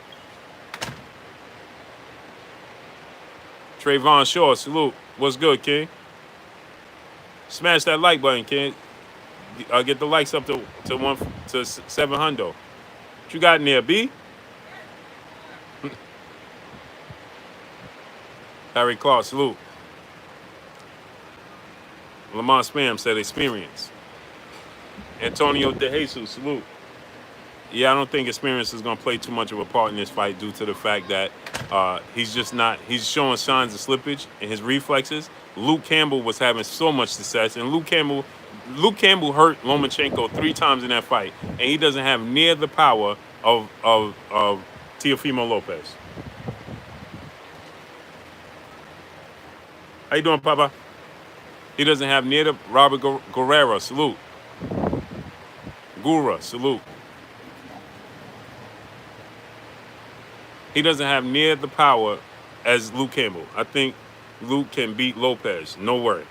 Trayvon Shaw, salute. What's good, King? Smash that like button, King. Get the likes up to 700. What you got in there, B? Harry Clark, salute. Lamont Spam said experience. Antonio De Jesus, salute. Yeah, I don't think experience is going to play too much of a part in this fight due to the fact that he's showing signs of slippage in his reflexes. Luke Campbell was having so much success, and Luke Campbell hurt Lomachenko 3 times in that fight, and he doesn't have near the power of Teofimo Lopez. How you doing, Papa? He doesn't have near the Robert Guerrero, salute. Gura, salute. He doesn't have near the power as Luke Campbell. I think Luke can beat Lopez. No worry.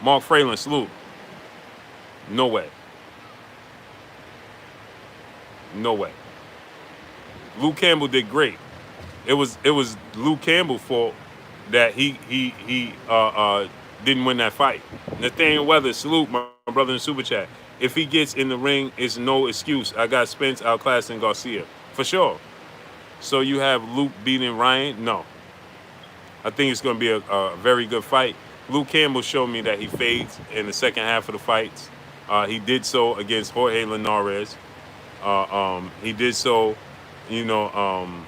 Mark Fralin, salute. No way. No way. Luke Campbell did great. It was Luke Campbell's fault that he didn't win that fight. Nathaniel Weather, salute my brother in the super chat. If he gets in the ring, it's no excuse. I got Spence outclassing Garcia for sure. So you have Luke beating Ryan? No, I think it's going to be a very good fight. Luke Campbell showed me that he fades in the second half of the fights. He did so against Jorge Linares. He did so, you know,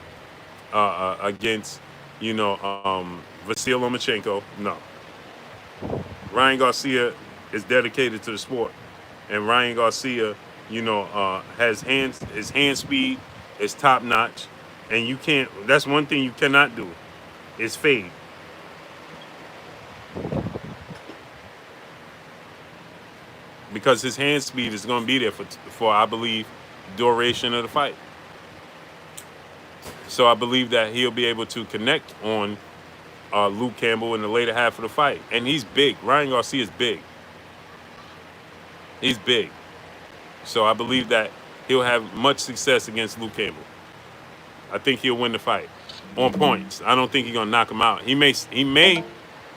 against, Vasil Lomachenko. No. Ryan Garcia is dedicated to the sport. And Ryan Garcia, has his hand speed is top notch. And you can't, that's one thing you cannot do, is fade. Because his hand speed is going to be there for I believe, duration of the fight. So I believe that he'll be able to connect on Luke Campbell in the later half of the fight. And he's big. Ryan Garcia is big. He's big. So I believe that he'll have much success against Luke Campbell. I think he'll win the fight on points. I don't think he's going to knock him out. He may,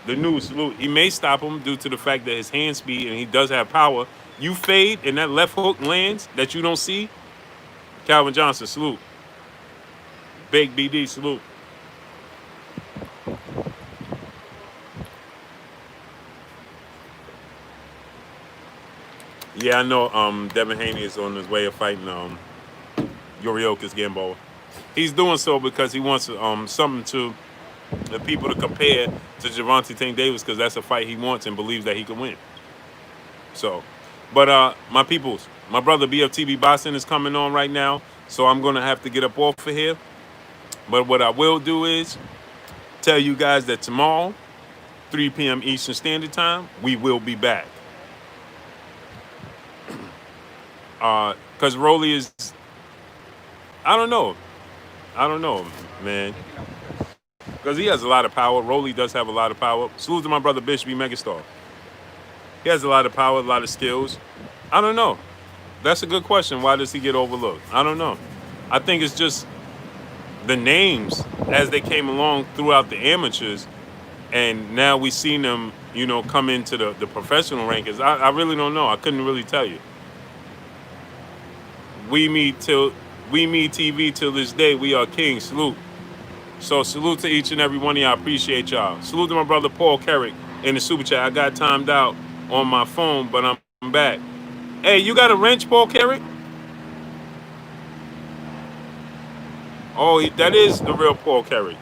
the news, salute, he may stop him due to the fact that his hand speed and he does have power. You fade and that left hook lands that you don't see. Calvin Johnson, salute. Big BD, salute. Yeah, I know Devin Haney is on his way of fighting Yoriokas Gamboa. He's doing so because he wants something to the people to compare to Gervonta Tank Davis because that's a fight he wants and believes that he can win. So, but my peoples, my brother BFTB Boston is coming on right now, so I'm going to have to get up off of here. But what I will do is tell you guys that tomorrow, 3 p.m. Eastern Standard Time, we will be back. Because Rolly is, I don't know, man. Because he has a lot of power. Rolly does have a lot of power. Salute to my brother Bishop B. Megastar. He has a lot of power, a lot of skills. I don't know. That's a good question. Why does he get overlooked? I don't know. I think it's just the names as they came along throughout the amateurs, and now we've seen them, come into the professional rankings. I really don't know. I couldn't really tell you. We meet TV till this day. We are kings. Salute. So salute to each and every one of y'all. Appreciate y'all. Salute to my brother Paul Carrick in the super chat. I got timed out on my phone, but I'm back. Hey, you got a wrench, Paul Carrick? Oh, that is the real Paul Carrick.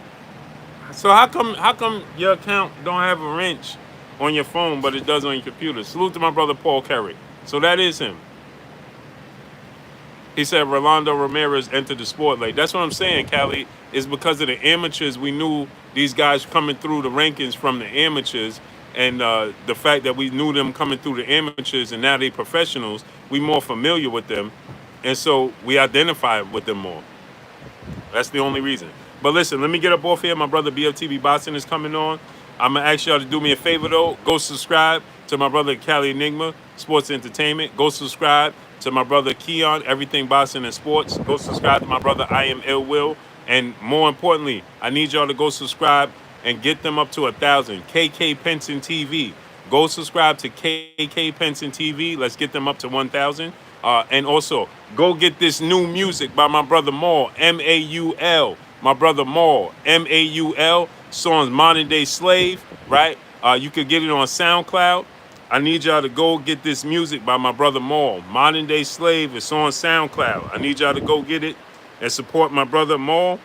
So how come your account don't have a wrench on your phone, but it does on your computer? Salute to my brother Paul Carrick. So that is him. He said Rolando Ramirez entered the sport late. That's what I'm saying, Callie. Is because of the amateurs. We knew these guys coming through the rankings from the amateurs, and the fact that we knew them coming through the amateurs, and now they professionals. We more familiar with them, and so we identify with them more. That's the only reason. But listen, let me get up off here. My brother BFTB Boston is coming on. I'm going to ask y'all to do me a favor, though. Go subscribe to my brother Cali Enigma, Sports Entertainment. Go subscribe to my brother Keon, Everything Boston and Sports. Go subscribe to my brother I Am Ill Will. And more importantly, I need y'all to go subscribe and get them up to 1,000. KK Penson TV. Go subscribe to KK Penson TV. Let's get them up to 1,000. And also, go get this new music by my brother Maul, M-A-U-L. My brother Maul, M-A-U-L. Song's Modern Day Slave, right? You could get it on SoundCloud. I need y'all to go get this music by my brother Maul. Modern Day Slave. It's on SoundCloud. I need y'all to go get it and support my brother Maul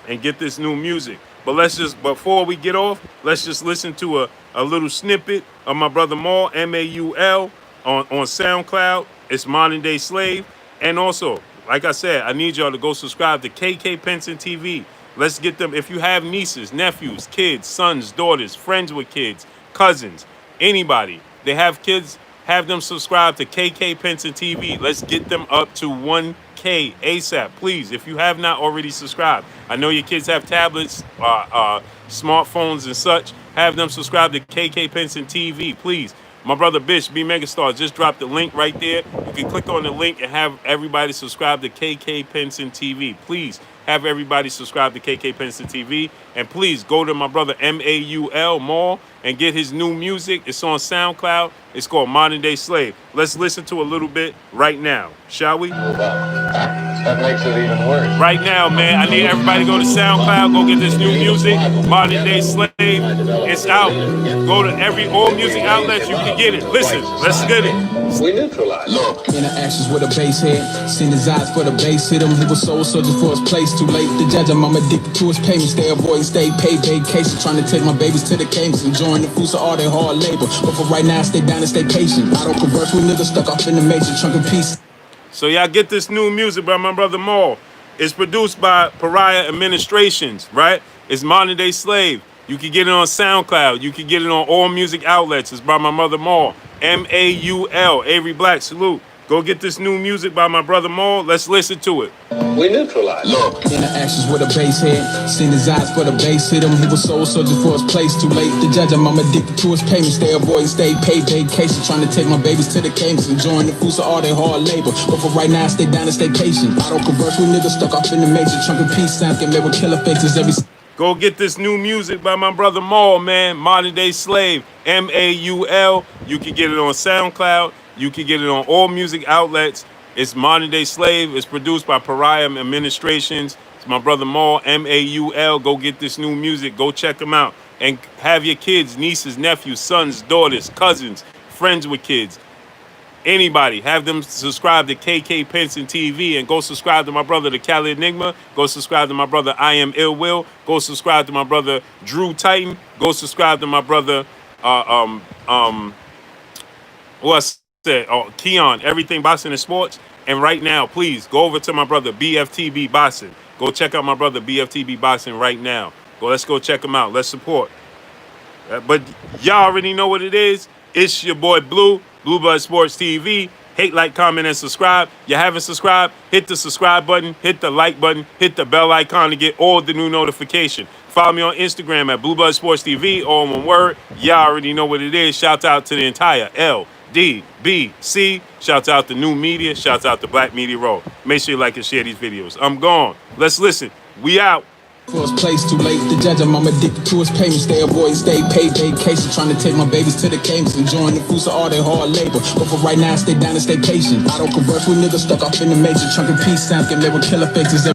and get this new music. But before we get off, let's just listen to a little snippet of my brother Maul, M-A-U-L, on SoundCloud. It's Modern Day Slave. And also, like I said, I need y'all to go subscribe to KK Penson TV. Let's get them. If you have nieces, nephews, kids, sons, daughters, friends with kids, cousins, anybody, they have kids, have them subscribe to KK Penson TV. Let's get them up to 1K ASAP. Please, if you have not already subscribed. I know your kids have tablets, smartphones and such. Have them subscribe to KK Penson TV, please. My brother Bish, B Megastar, just dropped the link right there. You can click on the link and have everybody subscribe to KK Penson TV. Please, Have everybody subscribe to KK Penson TV. And please go to my brother MAUL Mall and get his new music. It's on SoundCloud. It's called Modern Day Slave. Let's listen to a little bit right now, shall we? That makes it even worse. Right now, man, I need everybody to go to SoundCloud, go get this new music, Modern Day Slave. It's out. Go to all music outlets, you can get it. Listen, let's get it. We neutralize. Look. In the ashes with a bass head, seen his eyes for the bass hit him. He was soul searching for his place. Too late to judge him. I'm addicted to his payments. Stay avoiding, stay paid vacation. Trying to take my babies to the campus, enjoying the fruits of all their hard labor. But for right now, stay down and stay patient. I don't converse with niggas stuck off in the major chunk of peace. So y'all get this new music by my brother Maul. It's produced by Pariah Administrations, right? It's Modern Day Slave. You can get it on SoundCloud. You can get it on all music outlets. It's by my mother Maul. MAUL, Avery Black, salute. Go get this new music by my brother Maul. Let's listen to it. We neutralize. Look. In the ashes with a bass head, seen his eyes for the bass hit him. He was soul searching for his place. Too late to judge him. I'm addicted to his payments. Stay avoiding, stay paid vacation. Trying to take my babies to the campus, enjoying the fruits of all their hard labor. But for right now, stay down and stay patient. I don't converse with niggas stuck off in the major chunk of peace. Sound can live with killer faces every. Go get this new music by my brother Maul, man. Modern Day Slave, MAUL. You can get it on SoundCloud. You can get it on all music outlets. It's Modern Day Slave. It's produced by Pariah Administrations. It's my brother Maul, MAUL. Go get this new music. Go check them out. And have your kids, nieces, nephews, sons, daughters, cousins, friends with kids. Anybody, have them subscribe to KK Penson TV and go subscribe to my brother, the Cali Enigma. Go subscribe to my brother, I Am Ill Will. Go subscribe to my brother, Drew Titan. Go subscribe to my brother, Keon, Everything Boxing and Sports. And right now, please go over to my brother, BFTB Boxing. Go check out my brother, BFTB Boxing right now. Let's go check him out. Let's support. But y'all already know what it is. It's your boy Blue Blood Sports TV. Hate, like, comment, and subscribe. You haven't subscribed? Hit the subscribe button, hit the like button, hit the bell icon to get all the new notification. Follow me on Instagram at Blood Sports TV, all one word. Y'all already know what it is. Shout out to the entire LDBC. Shout out to New Media. Shout out to Black Media Row. Make sure you like and share these videos. I'm gone. Let's listen. We out. For his place, too late to judge him. I'm addicted to his payments. Stay avoiding, stay paid vacation. Trying to take my babies to the campus, enjoying the fruits of all their hard labor. But for right now, stay down and stay patient. I don't converse with niggas stuck off in the major chunk of peace. Sound can live with killer faces.